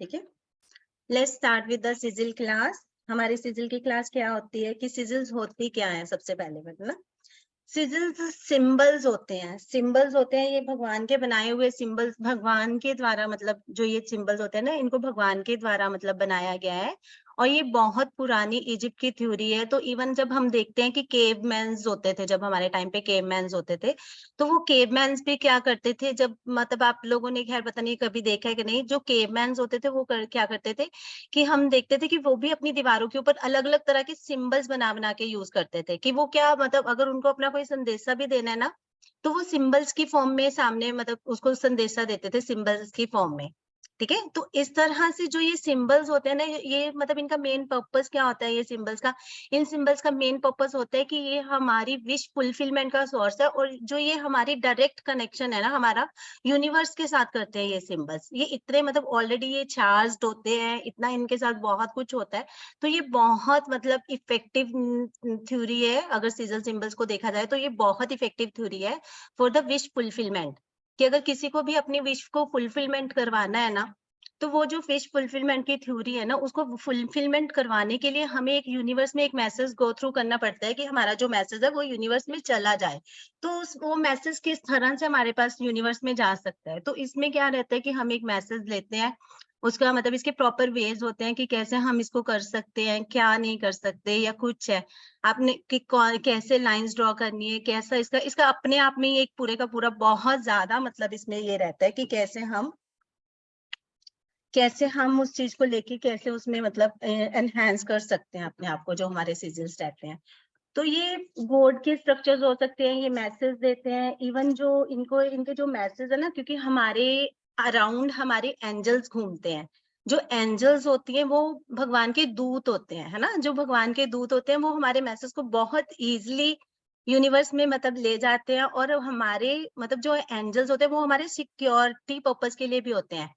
ठीक है। Let's start with the sigil class. हमारी सिजिल की क्लास क्या होती है कि सिजिल्स होती क्या है सबसे पहले मतलब सिजिल्स सिंबल्स होते हैं। सिंबल्स होते हैं ये भगवान के बनाए हुए सिंबल्स, भगवान के द्वारा मतलब जो ये सिंबल्स होते हैं ना इनको भगवान के द्वारा मतलब बनाया गया है। और ये बहुत पुरानी इजिप्ट की थ्योरी है। तो इवन जब हम देखते हैं कि केवमैन्स होते थे, जब हमारे टाइम पे केवमैन्स होते थे, तो वो केवमैन्स भी क्या करते थे, जब मतलब आप लोगों ने खैर पता नहीं कभी देखा है कि नहीं, जो केवमैन्स होते थे वो क्या करते थे कि हम देखते थे कि वो भी अपनी दीवारों के ऊपर अलग-अलग तरह के सिंबल्स बना-बना के यूज़ करते थे कि वो क्या मतलब अगर उनको अपना कोई संदेशा भी देना है ना, तो वो सिंबल्स की फॉर्म में सामने मतलब उसको संदेशा देते थे सिंबल्स की फॉर्म में। ठीक है? तो इस तरह से जो ये सिंबल्स होते हैं ना, ये मतलब इनका मेन पर्पस क्या होता है ये सिंबल्स का? इन सिंबल्स का मेन पर्पस होता है कि ये हमारी विश फुलफिलमेंट का सोर्स है और जो ये हमारी डायरेक्ट कनेक्शन है ना हमारा यूनिवर्स के साथ करते हैं ये सिंबल्स। ये इतने मतलब ऑलरेडी ये चार्ज्ड होते हैं, इतना इनके साथ बहुत कुछ होता है। तो ये बहुत मतलब इफेक्टिव थ्योरी है। अगर सिजल सिंबल्स को देखा जाए तो ये बहुत इफेक्टिव थ्योरी है फॉर द विश फुलफिलमेंट, कि अगर किसी को भी अपनी विश को फुलफिलमेंट करवाना है ना, तो वो जो विश फुलफिलमेंट की थ्योरी है ना, उसको फुलफिलमेंट करवाने के लिए हमें एक यूनिवर्स में एक मैसेज गो थ्रू करना पड़ता है कि हमारा जो मैसेज है वो यूनिवर्स में चला जाए। तो वो मैसेज किस तरह से हमारे पास यूनिवर्स में जा सकता है, तो इसमें क्या रहता है कि हम एक मैसेज लेते हैं, उसका मतलब इसके प्रॉपर वेज होते हैं कि कैसे हम इसको कर सकते हैं, क्या नहीं कर सकते या कुछ है। आपने कि कैसे लाइंस ड्रॉ करनी है, कैसा इसका इसका अपने आप में ही एक पूरे का पूरा बहुत ज्यादा मतलब इसमें ये रहता है कि कैसे हम उस चीज को लेके कैसे उसमें मतलब एनहांस कर सकते हैं अपने आप को, जो हमारे सिजल्स रहते हैं। तो ये बोर्ड के स्ट्रक्चर्स हो सकते हैं, ये मैसेज देते हैं। इवन जो इनके जो मैसेज है ना, क्योंकि हमारे अराउंड हमारे एंजल्स घूमते हैं। जो एंजल्स होती हैं वो भगवान के दूत होते हैं, है ना। जो भगवान के दूत होते हैं वो हमारे मैसेज को बहुत इजीली यूनिवर्स में मतलब ले जाते हैं। और हमारे मतलब जो एंजल्स होते हैं वो हमारे सिक्योरिटी पर्पस के लिए भी होते हैं।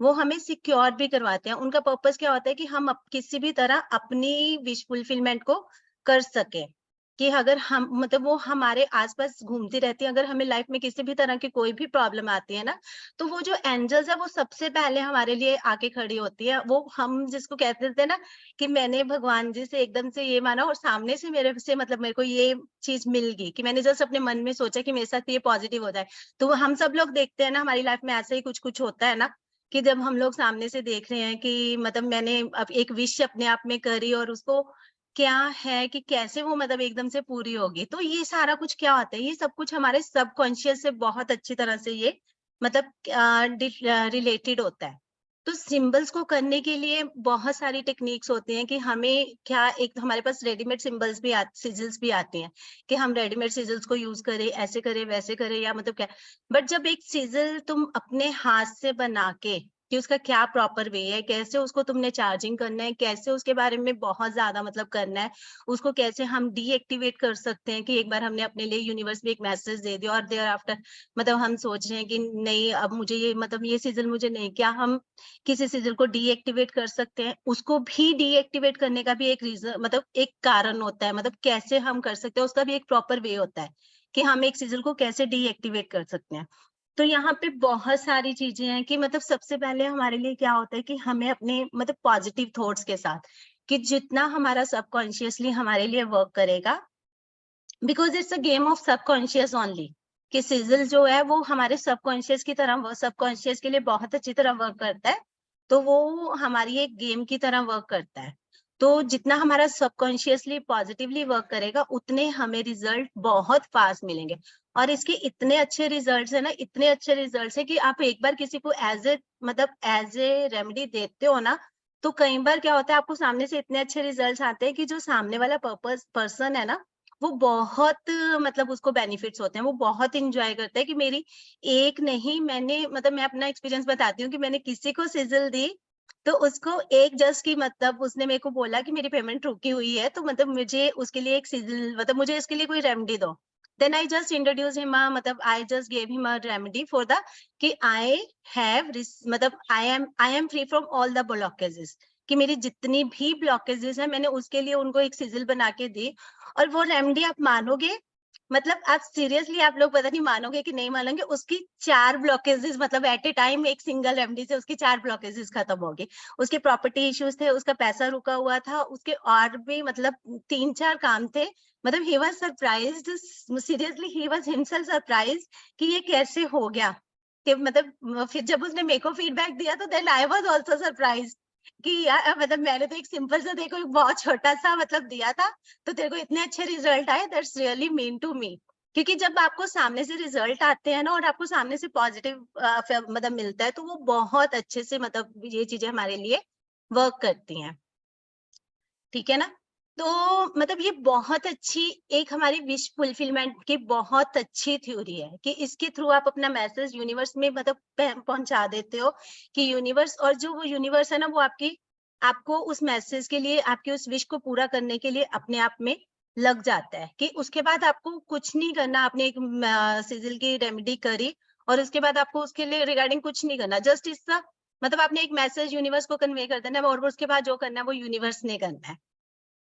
वो हमें सिक्योर भी करवाते हैं। उनका पर्पस क्या होता है कि हम किसी भी तरह अपनी विश फुलफिलमेंट को कर सके, कि अगर हम मतलब वो हमारे आसपास घूमती रहती है। अगर हमें लाइफ में किसी भी तरह की कोई भी प्रॉब्लम आती है ना, तो वो जो एंजल्स है वो सबसे पहले हमारे लिए आके खड़ी होती है। वो हम जिसको कहते थे ना कि मैंने भगवान जी से एकदम से ये माना और सामने से मेरे से मतलब मेरे को ये चीज मिल गई, कि मैंने जस्ट अपने मन में सोचा कि मेरे साथ ये पॉजिटिव हो जाए। तो वो हम सब लोग देखते हैं ना हमारी लाइफ में ऐसा ही कुछ कुछ होता है ना, कि जब हम लोग सामने से देख रहे हैं कि मतलब मैंने अब एक विश अपने आप में करी और उसको क्या है कि कैसे वो मतलब एकदम से पूरी होगी। तो ये सारा कुछ क्या होता है, ये सब कुछ हमारे सबकॉन्शियस से बहुत अच्छी तरह से ये मतलब रिलेटेड होता है। तो सिंबल्स को करने के लिए बहुत सारी टेक्निक्स होती हैं कि हमें क्या, एक तो हमारे पास रेडीमेड सिंबल्स भी सिजल्स भी आती हैं कि हम रेडीमेड सिजल्स को यूज करें, ऐसे करें वैसे करें या मतलब क्या। बट जब एक सिजल तुम अपने हाथ से बना के, कि उसका क्या प्रॉपर वे है, कैसे उसको तुमने चार्जिंग करना है, कैसे उसके बारे में बहुत ज्यादा मतलब करना है, उसको कैसे हम डीएक्टिवेट कर सकते हैं कि एक बार हमने अपने लिए यूनिवर्स में एक मैसेज दे दिया और देयर आफ्टर मतलब हम सोच रहे हैं कि नहीं अब मुझे ये मतलब ये सीजन मुझे नहीं, क्या हम किसी सीजन को डीएक्टिवेट कर सकते हैं? उसको भी डीएक्टिवेट करने का भी एक रीजन मतलब एक कारण होता है, मतलब कैसे हम कर सकते हैं उसका भी एक प्रॉपर वे होता है कि हम एक सीजन को कैसे डीएक्टिवेट कर सकते हैं। तो यहाँ पे बहुत सारी चीजें हैं कि मतलब सबसे पहले हमारे लिए क्या होता है कि हमें अपने मतलब पॉजिटिव थॉट्स के साथ, कि जितना हमारा सबकॉन्शियसली हमारे लिए वर्क करेगा, because it's a game of subconscious only, कि सिजल जो है वो हमारे सबकॉन्शियस की तरह सबकॉन्शियस के लिए बहुत अच्छी तरह वर्क करता है। तो वो हमारी एक गेम की तरह वर्क करता है। तो जितना हमारा सबकॉन्शियसली पॉजिटिवली वर्क करेगा उतने हमें रिजल्ट बहुत फास्ट मिलेंगे। और इसके इतने अच्छे रिजल्ट्स है ना, इतने अच्छे रिजल्ट्स है कि आप एक बार किसी को एज ए मतलब एज ए रेमेडी देते हो ना, तो कई बार क्या होता है आपको सामने से इतने अच्छे रिजल्ट्स आते हैं कि जो सामने वाला पर्सन है ना, वो बहुत मतलब उसको बेनिफिट्स होते हैं, वो बहुत एंजॉय करता है कि मेरी एक नहीं, मैंने मतलब मैं अपना एक्सपीरियंस बताती हूँ कि मैंने किसी को सिजल दी, तो उसको एक जस्ट की मतलब उसने मेरे को बोला कि मेरी पेमेंट रुकी हुई है, तो मतलब मुझे उसके लिए एक सिजल मतलब मुझे इसके लिए कोई रेमेडी दो। Then I just introduce him मतलब I just gave him a remedy for the कि आई हैव मतलब I am free from all the blockages, कि मेरी जितनी भी ब्लॉकेजेस है मैंने उसके लिए उनको एक सिजल बना के दी। और वो रेमेडी आप मानोगे मतलब आप सीरियसली, आप लोग पता नहीं मानोगे कि नहीं मानोगे, उसकी 4 ब्लॉकेजेस, मतलब एट ए टाइम एक सिंगल एमडी से उसकी 4 ब्लॉकेजेस खत्म हो गए। उसके प्रॉपर्टी इश्यूज थे, उसका पैसा रुका हुआ था, उसके और भी मतलब 3-4 काम थे। मतलब he was surprised, seriously he was himself surprised कि ये कैसे हो गया। कि मतलब फिर जब उसने मेरे को फीडबैक दिया तो then I was also surprised कि यार मतलब मैंने तो एक सिंपल सा देखो एक बहुत छोटा सा मतलब दिया था, तो तेरे को इतने अच्छे रिजल्ट आए, that's really mean to me. क्योंकि जब आपको सामने से रिजल्ट आते हैं ना और आपको सामने से पॉजिटिव मतलब मिलता है, तो वो बहुत अच्छे से मतलब ये चीजें हमारे लिए वर्क करती हैं, ठीक है ना। तो मतलब ये बहुत अच्छी एक हमारी विश फुलफिलमेंट की बहुत अच्छी थ्योरी है कि इसके थ्रू आप अपना मैसेज यूनिवर्स में मतलब पहुंचा देते हो कि यूनिवर्स, और जो वो यूनिवर्स है ना वो आपको उस मैसेज के लिए, आपकी उस विश को पूरा करने के लिए अपने आप में लग जाता है। कि उसके बाद आपको कुछ नहीं करना, आपने एक सिजिल की रेमेडी करी और उसके बाद आपको उसके लिए रिगार्डिंग कुछ नहीं करना, जस्ट इसका मतलब आपने एक मैसेज यूनिवर्स को कन्वे कर देना और उसके बाद जो करना है वो यूनिवर्स ने करना है।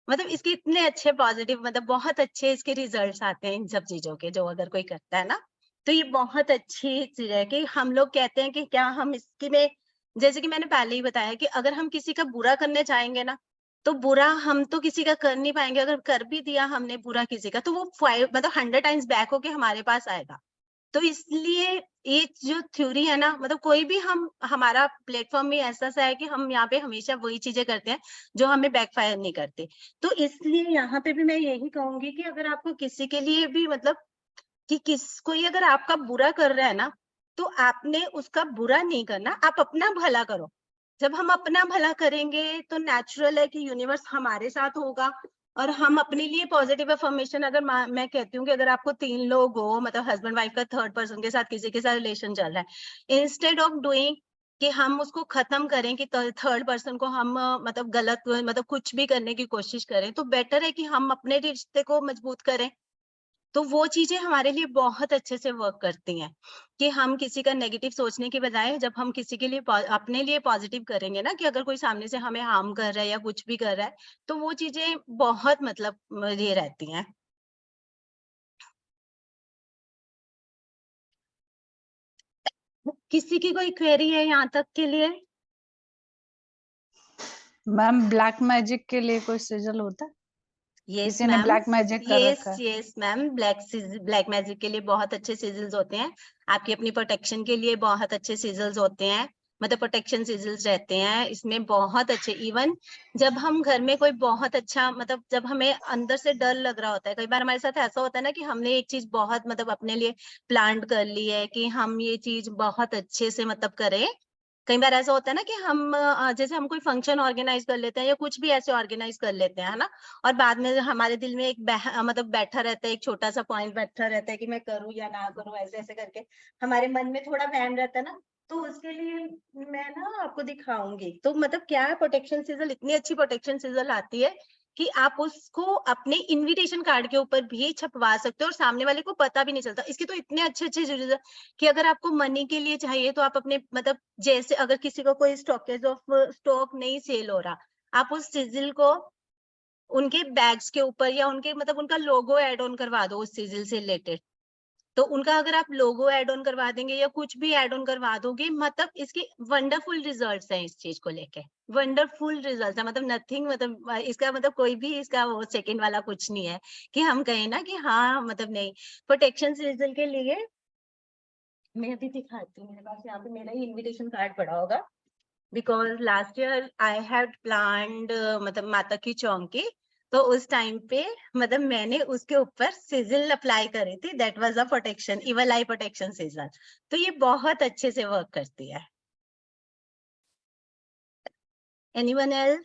मतलब इसके इतने अच्छे पॉजिटिव मतलब बहुत अच्छे इसके रिजल्ट्स आते हैं इन सब चीजों के, जो अगर कोई करता है ना, तो ये बहुत अच्छी चीज है। कि हम लोग कहते हैं कि क्या हम इसकी में, जैसे कि मैंने पहले ही बताया कि अगर हम किसी का बुरा करने चाहेंगे ना, तो बुरा हम तो किसी का कर नहीं पाएंगे। अगर कर भी दिया हमने बुरा किसी का, तो वो 5 मतलब 100 टाइम्स बैक होके हमारे पास आएगा। तो इसलिए ये जो थ्योरी है ना, मतलब कोई भी हम हमारा प्लेटफॉर्म भी ऐसा सा है कि हम यहाँ पे हमेशा वही चीजें करते हैं जो हमें बैकफायर नहीं करते। तो इसलिए यहाँ पे भी मैं यही कहूंगी कि अगर आपको किसी के लिए भी मतलब कि कोई अगर आपका बुरा कर रहा है ना, तो आपने उसका बुरा नहीं करना, आप अपना भला करो। जब हम अपना भला करेंगे तो नेचुरल है कि यूनिवर्स हमारे साथ होगा। और हम अपने लिए पॉजिटिव अफर्मेशन, अगर मैं कहती हूँ कि अगर आपको 3 लोग हो, मतलब हस्बैंड वाइफ का थर्ड पर्सन के साथ किसी के साथ रिलेशन चल रहा है, इंस्टेड ऑफ डूइंग कि हम उसको खत्म करें कि थर्ड पर्सन को हम मतलब गलत मतलब कुछ भी करने की कोशिश करें, तो बेटर है कि हम अपने रिश्ते को मजबूत करें। तो वो चीजें हमारे लिए बहुत अच्छे से वर्क करती हैं कि हम किसी का नेगेटिव सोचने के बजाय जब हम किसी के लिए अपने लिए पॉजिटिव करेंगे ना, कि अगर कोई सामने से हमें हार्म कर रहा है या कुछ भी कर रहा है, तो वो चीजें बहुत मतलब ये रहती हैं। किसी की कोई क्वेरी है यहाँ तक के लिए? मैम ब्लैक मैजिक के लिए कोई सिजल होता है? यस किसी ने मैम, ब्लैक मैजिक कर रखा है? यस मैम, ब्लैक मैजिक के लिए बहुत अच्छे सिजल्स होते हैं। आपकी अपनी प्रोटेक्शन के लिए बहुत अच्छे सिजल्स होते हैं, मतलब प्रोटेक्शन सिजल्स रहते हैं इसमें बहुत अच्छे। इवन जब हम घर में कोई बहुत अच्छा मतलब जब हमें अंदर से डर लग रहा होता है, कई बार हमारे साथ ऐसा होता है ना कि हमने एक चीज बहुत मतलब अपने लिए प्लान कर ली है कि हम ये चीज बहुत अच्छे से मतलब करें। कई बार ऐसा होता है ना कि हम जैसे हम कोई फंक्शन ऑर्गेनाइज कर लेते हैं या कुछ भी ऐसे ऑर्गेनाइज कर लेते हैं, है ना, और बाद में हमारे दिल में एक मतलब बैठा रहता है, एक छोटा सा पॉइंट बैठा रहता है कि मैं करूं या ना करूं, ऐसे ऐसे करके हमारे मन में थोड़ा वहम रहता है ना। तो उसके लिए मैं ना आपको दिखाऊंगी, तो मतलब क्या है, प्रोटेक्शन सीजल इतनी अच्छी प्रोटेक्शन सीजल आती है कि आप उसको अपने इनविटेशन कार्ड के ऊपर भी छपवा सकते हो और सामने वाले को पता भी नहीं चलता। इसके तो इतने अच्छे अच्छे कि अगर आपको मनी के लिए चाहिए तो आप अपने मतलब जैसे अगर किसी को कोई स्टॉकेज ऑफ स्टॉक नहीं सेल हो रहा, आप उस सिजिल को उनके बैग्स के ऊपर या उनके मतलब उनका लोगो ऐड ऑन करवा दो उस सिजिल से रिलेटेड। तो उनका अगर आप लोगो ऐड ऑन करवा देंगे या कुछ भी ऐड ऑन करवा दोगे, मतलब इसके वंडरफुल रिजल्ट्स हैं इस चीज को लेके। वंडरफुल रिजल्ट है, मतलब नथिंग, मतलब इसका मतलब कोई भी इसका वो सेकंड वाला कुछ नहीं है कि हम कहें ना कि हाँ मतलब नहीं। प्रोटेक्शन सीजन के लिए मैं अभी दिखाती हूँ, मेरे पास यहाँ पे मेरा ही इनविटेशन कार्ड पड़ा होगा, because last year I had planned मतलब माता की चौकी, तो उस टाइम पे मतलब मैंने उसके ऊपर सिजिल अप्लाई करी थी, that was a protection, evil eye protection sigil. तो ये बहुत अच्छे से वर्क करती है। Anyone else?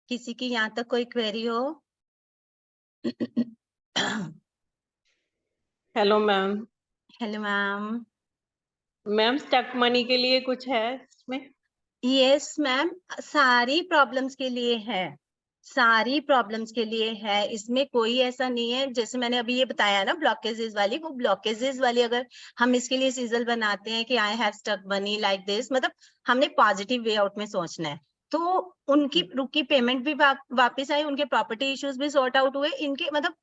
किसी की यहाँ तक कोई क्वेरी हो? Hello ma'am. Hello ma'am. Ma'am stuck money के लिए कुछ है इसमें? यस मैम, सारी प्रॉब्लम्स के लिए है, सारी प्रॉब्लम्स के लिए है, इसमें कोई ऐसा नहीं है। जैसे मैंने अभी ये बताया ना ब्लॉकेजेस वाली, वो ब्लॉकेजेस वाली अगर हम इसके लिए सीजल बनाते हैं कि I have stuck money like this, मतलब हमने पॉजिटिव वे आउट में सोचना है। तो उनकी रुकी पेमेंट भी वापस आई, उनके प्रॉपर्टी इश्यूज भी सॉर्ट आउट हुए, इनके मतलब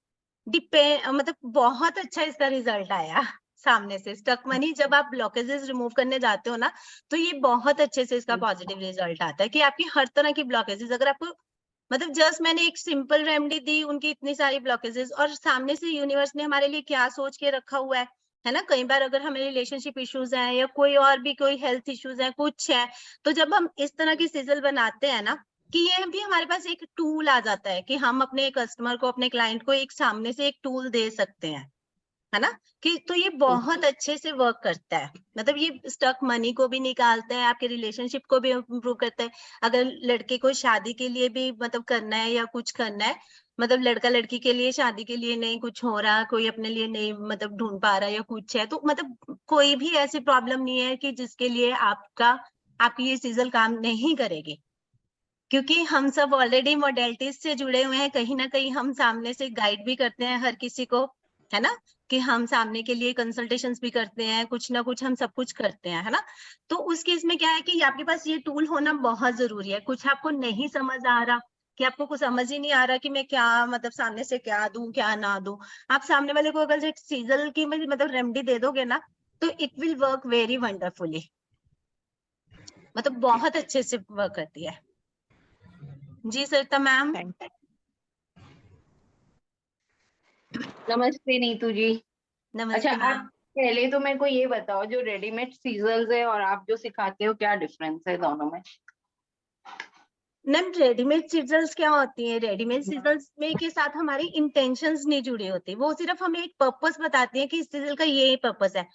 मतलब बहुत अच्छा इसका रिजल्ट आया सामने से। स्टक मनी जब आप ब्लॉकेजेस रिमूव करने जाते हो ना, तो ये बहुत अच्छे से इसका पॉजिटिव रिजल्ट आता है कि आपकी हर तरह की ब्लॉकेजेस, अगर आपको मतलब जस्ट मैंने एक सिंपल रेमेडी दी, उनकी इतनी सारी ब्लॉकेजेस, और सामने से यूनिवर्स ने हमारे लिए क्या सोच के रखा हुआ है ना। कई बार अगर हमें रिलेशनशिप इश्यूज हैं या कोई और भी कोई हेल्थ इश्यूज है, कुछ है, तो जब हम इस तरह की सिजल बनाते हैं ना, कि ये भी हमारे पास एक टूल आ जाता है कि हम अपने कस्टमर को, अपने क्लाइंट को एक सामने से एक टूल दे सकते हैं, है ना। कि तो ये बहुत अच्छे से वर्क करता है, मतलब ये स्टक मनी को भी निकालता है, आपके रिलेशनशिप को भी इम्प्रूव करता है। अगर लड़के को शादी के लिए भी मतलब करना है या कुछ करना है, मतलब लड़का लड़की के लिए शादी के लिए नहीं कुछ हो रहा, कोई अपने लिए नहीं मतलब ढूंढ पा रहा या कुछ है, तो मतलब कोई भी ऐसी प्रॉब्लम नहीं है कि जिसके लिए आपकी ये सीजल काम नहीं करेगी, क्योंकि हम सब ऑलरेडी मॉडलिटीज से जुड़े हुए हैं। कहीं ना कहीं हम सामने से गाइड भी करते हैं हर किसी को, है ना, कि हम सामने के लिए कंसल्टेशंस भी करते हैं, कुछ ना कुछ हम सब कुछ करते हैं, है ना। तो उस केस में क्या है कि आपके पास ये टूल होना बहुत जरूरी है। कुछ आपको नहीं समझ आ रहा, कि आपको कुछ समझ ही नहीं आ रहा कि मैं क्या मतलब सामने से क्या दूं क्या ना दूं, आप सामने वाले को अगर एक सीजल की मतलब रेमेडी दे दोगे ना, तो it will work very wonderfully, मतलब बहुत अच्छे से वर्क करती है। जी सरिता मैम। नमस्ते नीतू जी। अच्छा, नमस्ते आप मैम। पहले तो मेरे को ये बताओ, जो रेडीमेड सीजल्स है और आप जो सिखाते हो, क्या डिफरेंस है दोनों में? मैम रेडीमेड सिजल्स क्या होती है, रेडीमेड सिजल्स में के साथ हमारी इंटेंशंस नहीं जुड़ी होती, वो सिर्फ हमें एक पर्पस बताती है कि इस सिजल का ये पर्पस है।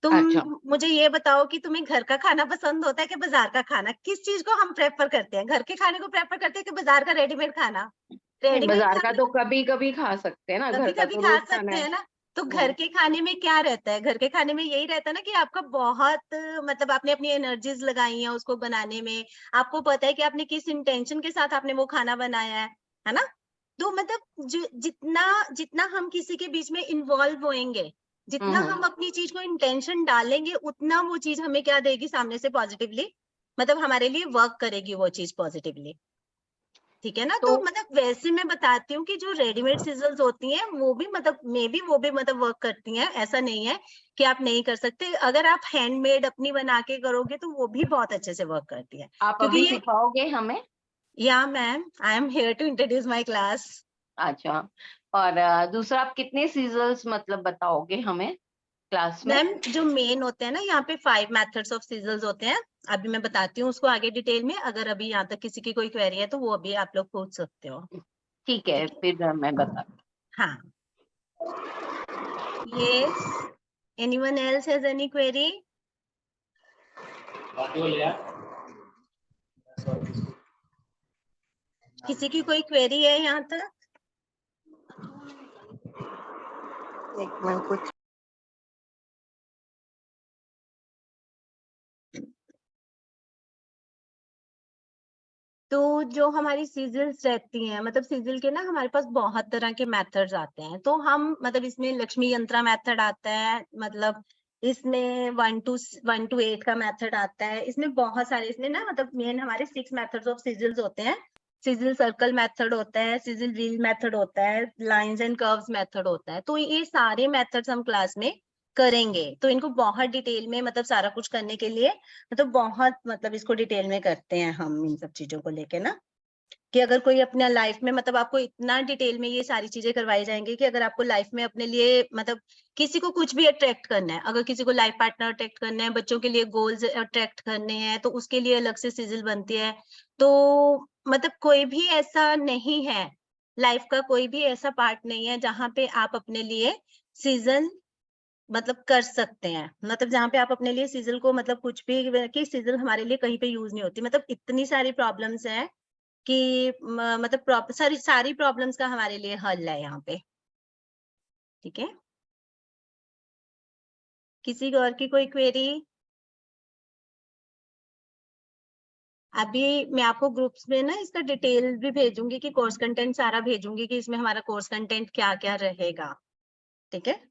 तुम अच्छा। मुझे ये बताओ कि तुम्हें घर का खाना पसंद होता है कि बाजार का खाना, किस चीज को हम प्रेफर करते हैं, घर के खाने को प्रेफर करते हैं कि बाजार का रेडीमेड खाना? नहीं, रेडीमेड बाजार का खाना तो कभी कभी खा सकते हैं ना, कभी घर का कभी तो खा रोज खाना सकते है। हैं ना। तो घर के खाने में क्या रहता है, घर के खाने में यही रहता है ना कि आपका बहुत मतलब आपने अपनी एनर्जीज लगाई हैं उसको बनाने में, आपको पता है कि आपने किस इंटेंशन के साथ आपने वो खाना बनाया है ना। तो मतलब जितना जितना हम किसी के बीच में इन्वॉल्व होएंगे, जितना हम अपनी चीज को इंटेंशन डालेंगे, उतना वो चीज हमें क्या देगी सामने से पॉजिटिवली, मतलब हमारे लिए वर्क करेगी वो चीज पॉजिटिवली, ठीक है ना। तो तो मतलब वैसे मैं बताती हूँ कि जो रेडीमेड सिजल्स होती हैं वो भी मतलब वो भी मतलब वर्क करती हैं, ऐसा नहीं है कि आप नहीं कर सकते। अगर आप हैंडमेड अपनी बना के करोगे तो वो भी बहुत अच्छे से वर्क करती है, आप क्योंकि अभी ये सिखाओगे हमें? या ma'am I am here to introduce my class. अच्छा। और दूसरा, आप कितने सीजल्स मतलब बताओगे हमें क्लास में? मैम जो मेन होते हैं ना, यहाँ पे 5 मेथड्स ऑफ सिजल्स होते हैं। अभी मैं बताती हूँ उसको आगे डिटेल में, अगर अभी यहाँ तक किसी की कोई क्वेरी है तो वो अभी आप लोग पूछ सकते हो। ठीक है, ठीक है, फिर मैं बता। हाँ। Yes. Anyone else has any query? किसी की कोई क्वेरी है यहाँ तक? एक मिनट, कुछ तो जो हमारी सीजल्स रहती हैं, मतलब सीजल के ना हमारे पास बहुत तरह के मेथड्स आते हैं। तो हम मतलब इसमें लक्ष्मी यंत्रा मेथड आता है, मतलब इसमें 1 to 8 का मेथड आता है, इसमें बहुत सारे, इसमें ना मतलब मेन हमारे 6 मेथड्स ऑफ सीजल्स होते हैं। सीजल सर्कल मेथड होता है, सीजल व्हील मेथड होता है, लाइंस एंड कर्व्स मेथड होता है। तो ये सारे मेथड्स हम क्लास में करेंगे, तो इनको बहुत डिटेल में मतलब सारा कुछ करने के लिए मतलब बहुत मतलब इसको डिटेल में करते हैं हम इन सब चीजों को लेके ना, कि अगर कोई अपना लाइफ में मतलब आपको इतना डिटेल में ये सारी चीजें करवाई जाएंगी कि अगर आपको लाइफ में अपने लिए मतलब किसी को कुछ भी अट्रैक्ट करना है, अगर किसी को लाइफ पार्टनर अट्रैक्ट करना है, बच्चों के लिए गोल्स अट्रैक्ट करने हैं, तो उसके लिए अलग से सिजल बनती है। तो मतलब कोई भी ऐसा नहीं है, लाइफ का कोई भी ऐसा पार्ट नहीं है जहाँ पे आप अपने लिए सीजन मतलब कर सकते हैं, मतलब जहाँ पे आप अपने लिए सीजल को मतलब कुछ भी, कि सीजल हमारे लिए कहीं पे यूज नहीं होती, मतलब इतनी सारी प्रॉब्लम्स हैं कि मतलब सारी सारी प्रॉब्लम्स का हमारे लिए हल है यहाँ पे, ठीक है। किसी और की कोई क्वेरी? अभी मैं आपको ग्रुप्स में ना इसका डिटेल भी भेजूंगी, कि कोर्स कंटेंट सारा भेजूंगी कि इसमें हमारा कोर्स कंटेंट क्या क्या रहेगा, ठीक है।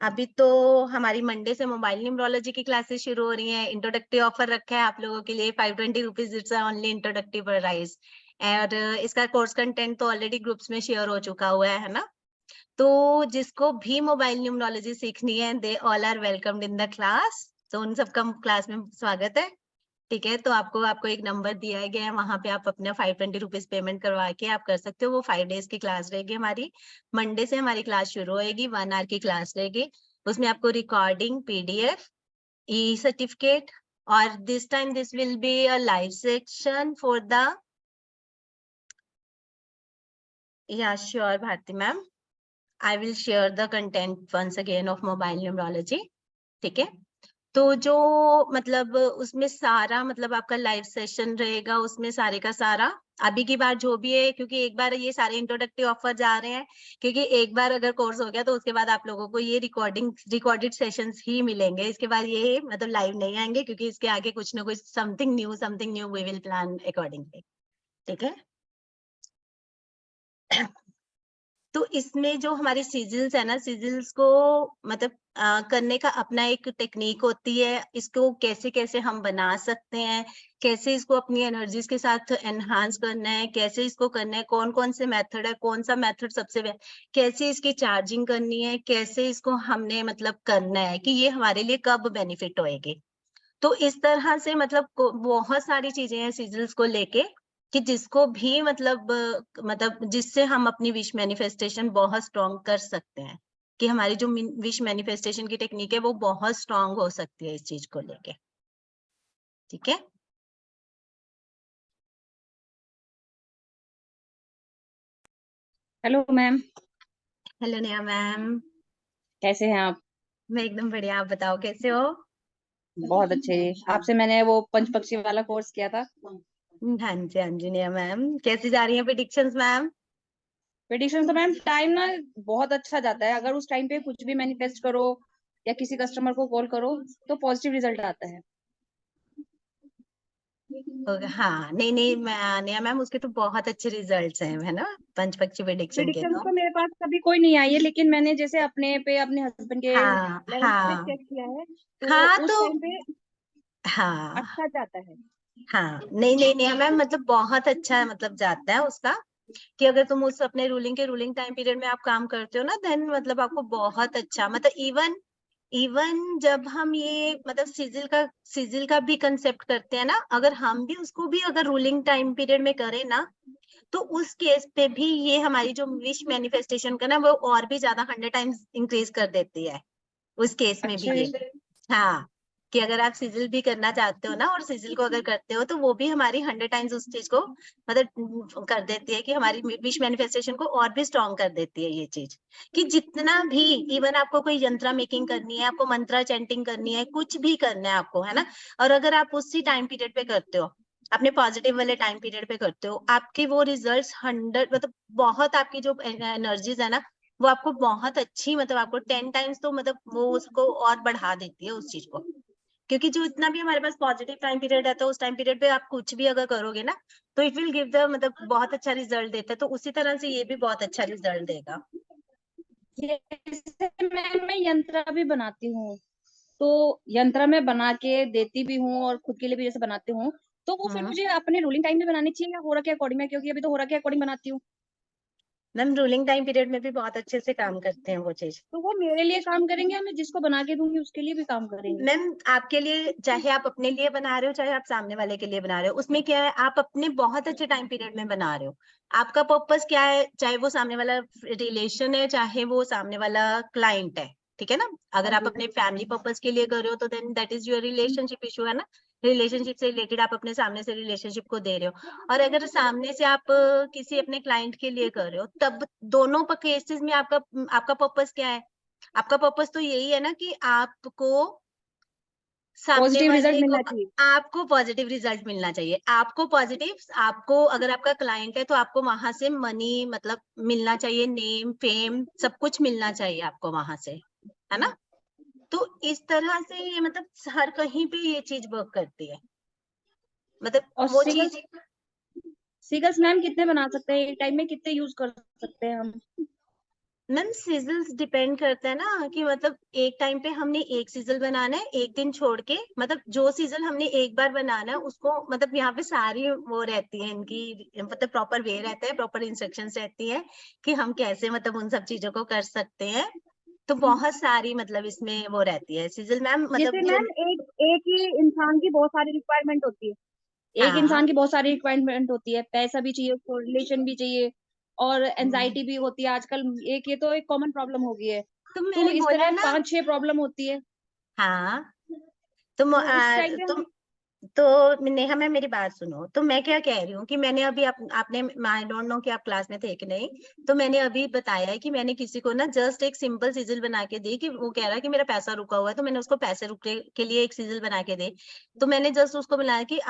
अभी तो हमारी मंडे से मोबाइल न्यूमरोलॉजी की क्लासेस शुरू हो रही हैं। इंट्रोडक्टरी ऑफर रखा है आप लोगों के लिए 520 rupees, it's only introductory price. और इसका कोर्स कंटेंट तो ऑलरेडी ग्रुप्स में शेयर हो चुका हुआ है ना। तो जिसको भी मोबाइल न्यूमरोलॉजी सीखनी है, they all are welcomed in the class. तो उन सबका क्लास में स्वागत है। ठीक है, तो आपको एक नंबर दिया गया है, वहां पे आप अपना 520 रुपीज पेमेंट करवा के आप कर सकते हो। वो 5 डेज की क्लास रहेगी हमारी। मंडे से हमारी क्लास शुरू होएगी, 1 आवर की क्लास रहेगी। उसमें आपको रिकॉर्डिंग, पीडीएफ, ई सर्टिफिकेट, और this time this will be a live section for the, या sure Bharti ma'am, I will share the content once again of mobile numerology. ठीक है, तो जो मतलब उसमें सारा मतलब आपका लाइव सेशन रहेगा, उसमें सारे का सारा अभी की बार जो भी है, क्योंकि एक बार ये सारे इंट्रोडक्टिव ऑफर जा रहे हैं, क्योंकि एक बार अगर कोर्स हो गया तो उसके बाद आप लोगों को ये रिकॉर्डेड सेशंस ही मिलेंगे। इसके बाद ये मतलब लाइव नहीं आएंगे, क्योंकि इसके आगे कुछ ना कुछ something new we will plan accordingly. ठीक है, तो इसमें जो हमारे सिजिल्स है ना, सिजिल्स को मतलब करने का अपना एक टेक्निक होती है। इसको कैसे कैसे हम बना सकते हैं, कैसे इसको अपनी एनर्जीज के साथ एनहांस करना है, कैसे इसको करना है, कौन कौन से मेथड है, कौन सा मेथड कैसे इसकी चार्जिंग करनी है, कैसे इसको हमने मतलब करना है कि ये हमारे लिए कब बेनिफिट होएगी। तो इस तरह से मतलब बहुत सारी चीजें हैं सिजल्स को लेके, कि जिसको भी मतलब जिससे हम अपनी विश मैनिफेस्टेशन बहुत स्ट्रॉन्ग कर सकते हैं, कि हमारी जो विश मैनिफेस्टेशन की टेक्निक है वो बहुत स्ट्रॉन्ग हो सकती है इस चीज को लेके। ठीक है, hello ma'am, hello Neha ma'am, कैसे हैं आप? मैं एकदम बढ़िया। आप बताओ कैसे हो? बहुत अच्छे। आपसे मैंने वो पंच पक्षी वाला कोर्स किया था। हाँ जी नेहा मैम, कैसी जा रही है प्रेडिक्शंस मैम? प्रेडिक्शन तो मैम टाइम ना बहुत अच्छा जाता है। अगर उस टाइम पे कुछ भी मैनिफेस्ट करो या किसी कस्टमर को कॉल करो तो पॉजिटिव रिजल्ट आता है। हाँ, नहीं नहीं नेहा मैम, उसके तो बहुत अच्छे रिजल्ट्स हैं, है ना, पंचपक्षी प्रेडिक्शन के प्रेडिक्शन तो। तो मेरे पास कभी कोई नहीं आई है, लेकिन मैंने जैसे अपने पे अपने हस्बैंड के हाँ लेवल पे हाँ चेक किया है तो हाँ, उस तो टाइम पे हाँ अच्छा जाता है। हाँ, नहीं नहीं नेहा मैम, मतलब बहुत अच्छा मतलब जाता है उसका, कि अगर तुम उस अपने रूलिंग टाइम पीरियड में आप काम करते हो ना, देन मतलब आपको बहुत अच्छा मतलब इवन जब हम ये मतलब सिजिल का भी कंसेप्ट करते हैं ना, अगर हम भी उसको भी अगर रूलिंग टाइम पीरियड में करें ना, तो उस केस पे भी ये हमारी जो विश मैनिफेस्टेशन का ना वो और भी ज्यादा 100 टाइम्स इंक्रीज कर देती है उस केस में भी अच्छा ये। जी। हाँ, कि अगर आप सिजिल भी करना चाहते हो ना, और सिजिल को अगर करते हो, तो वो भी हमारी 100 टाइम्स उस चीज को मतलब कर देती है, कि हमारी विश मैनिफेस्टेशन को और भी स्ट्रॉन्ग कर देती है ये चीज। कि जितना भी इवन आपको कोई यंत्रा मेकिंग करनी है, आपको मंत्रा चैंटिंग करनी है, कुछ भी करना है आपको, है ना, और अगर आप उसी टाइम पीरियड पे करते हो, अपने पॉजिटिव वाले टाइम पीरियड पे करते हो, आपके वो रिजल्ट्स 100 मतलब बहुत आपकी जो एनर्जीज है ना, वो आपको बहुत अच्छी मतलब आपको 10 टाइम्स तो मतलब वो उसको और बढ़ा देती है उस चीज को। क्योंकि जो इतना भी हमारे पास पॉजिटिव टाइम पीरियड रहता है, उस टाइम पीरियड पे आप कुछ भी अगर करोगे ना, तो इट विल गिव द मतलब बहुत अच्छा रिजल्ट देता है। तो उसी तरह से ये भी बहुत अच्छा रिजल्ट देगा। जैसे मैं यंत्र भी बनाती हूँ तो यंत्र में बना के देती भी हूँ और खुद के लिए भी जैसे बनाती हूँ, तो वो फिर मुझे अपने रूलिंग टाइम में बनानी चाहिए या होरा के अकॉर्डिंग में? क्योंकि अभी तो होरा के अकॉर्डिंग बनाती हूँ। मैम रूलिंग टाइम पीरियड में भी बहुत अच्छे से काम करते हैं वो चीज। तो वो मेरे लिए काम करेंगे या मैं जिसको बना के दूंगी उसके लिए भी काम करेंगे? मैम आपके लिए, चाहे आप अपने लिए बना रहे हो, चाहे आप सामने वाले के लिए बना रहे हो, उसमें क्या है, आप अपने बहुत अच्छे टाइम पीरियड में बना रहे हो। आपका पर्पस क्या है, चाहे वो सामने वाला रिलेशन है, चाहे वो सामने वाला क्लाइंट है, ठीक है ना। अगर हाँ आप जी। अपने फैमिली पर्पस के लिए कर रहे हो, तो then that is your relationship issue, है ना। रिलेशनशिप से रिलेटेड आप अपने सामने से रिलेशनशिप को दे रहे हो। और अगर सामने से आप किसी अपने क्लाइंट के लिए कर रहे हो, तब दोनों केसेस में आपका आपका पर्पस क्या है? आपका पर्पस तो यही है ना, कि आपको सामने पॉजिटिव रिजल्ट वाले को, मिलना चाहिए। आपको पॉजिटिव रिजल्ट मिलना चाहिए, आपको पॉजिटिव, आपको अगर आपका क्लाइंट है तो आपको वहां से मनी मतलब मिलना चाहिए, नेम फेम सब कुछ मिलना चाहिए आपको वहां से, है ना। तो इस तरह से ये मतलब हर कहीं पे ये चीज वर्क करती है, और मतलब वो चीज। सीगल्स मैम कितने बना सकते हैं एक टाइम में? कितने यूज कर सकते हैं हम? मैम सीजल्स डिपेंड करता है ना कि मतलब एक टाइम पे हमने एक सीजल बनाना है, एक दिन छोड़ के, मतलब जो सीजल हमने एक बार बनाना है उसको, मतलब यहाँ पे सारी वो रहती है इनकी, मतलब प्रॉपर वे रहता है, प्रॉपर इंस्ट्रक्शंस रहती है कि हम कैसे मतलब उन सब चीजों को कर सकते हैं। तो बहुत सारी मतलब इसमें वो रहती है सीजल मैम, मतलब जैसे मैम एक ही इंसान की बहुत सारी रिक्वायरमेंट होती है, एक हाँ इंसान की बहुत सारी रिक्वायरमेंट होती है, पैसा भी चाहिए उसको, रिलेशन भी चाहिए और एंजाइटी भी होती है आजकल। एक ये तो एक कॉमन प्रॉब्लम हो गई है, तो तो मैंने इस बोला तरह ना। 5-6 प्रॉब्लम होती है। हाँ तो उस टाइम पे हम तो नेहा मैम मेरी बात सुनो, तो मैं क्या कह रही हूँ कि मैंने अभी आपने, आई डोंट नो कि आप क्लास में थे कि नहीं, तो मैंने अभी बताया है कि मैंने किसी को ना जस्ट एक सिंपल सीजल बना के दी, कि वो कह रहा है कि मेरा पैसा रुका हुआ है, तो मैंने उसको पैसे रुके के लिए एक सीजल बना के दी। तो मैंने जस्ट उसको बनाया कि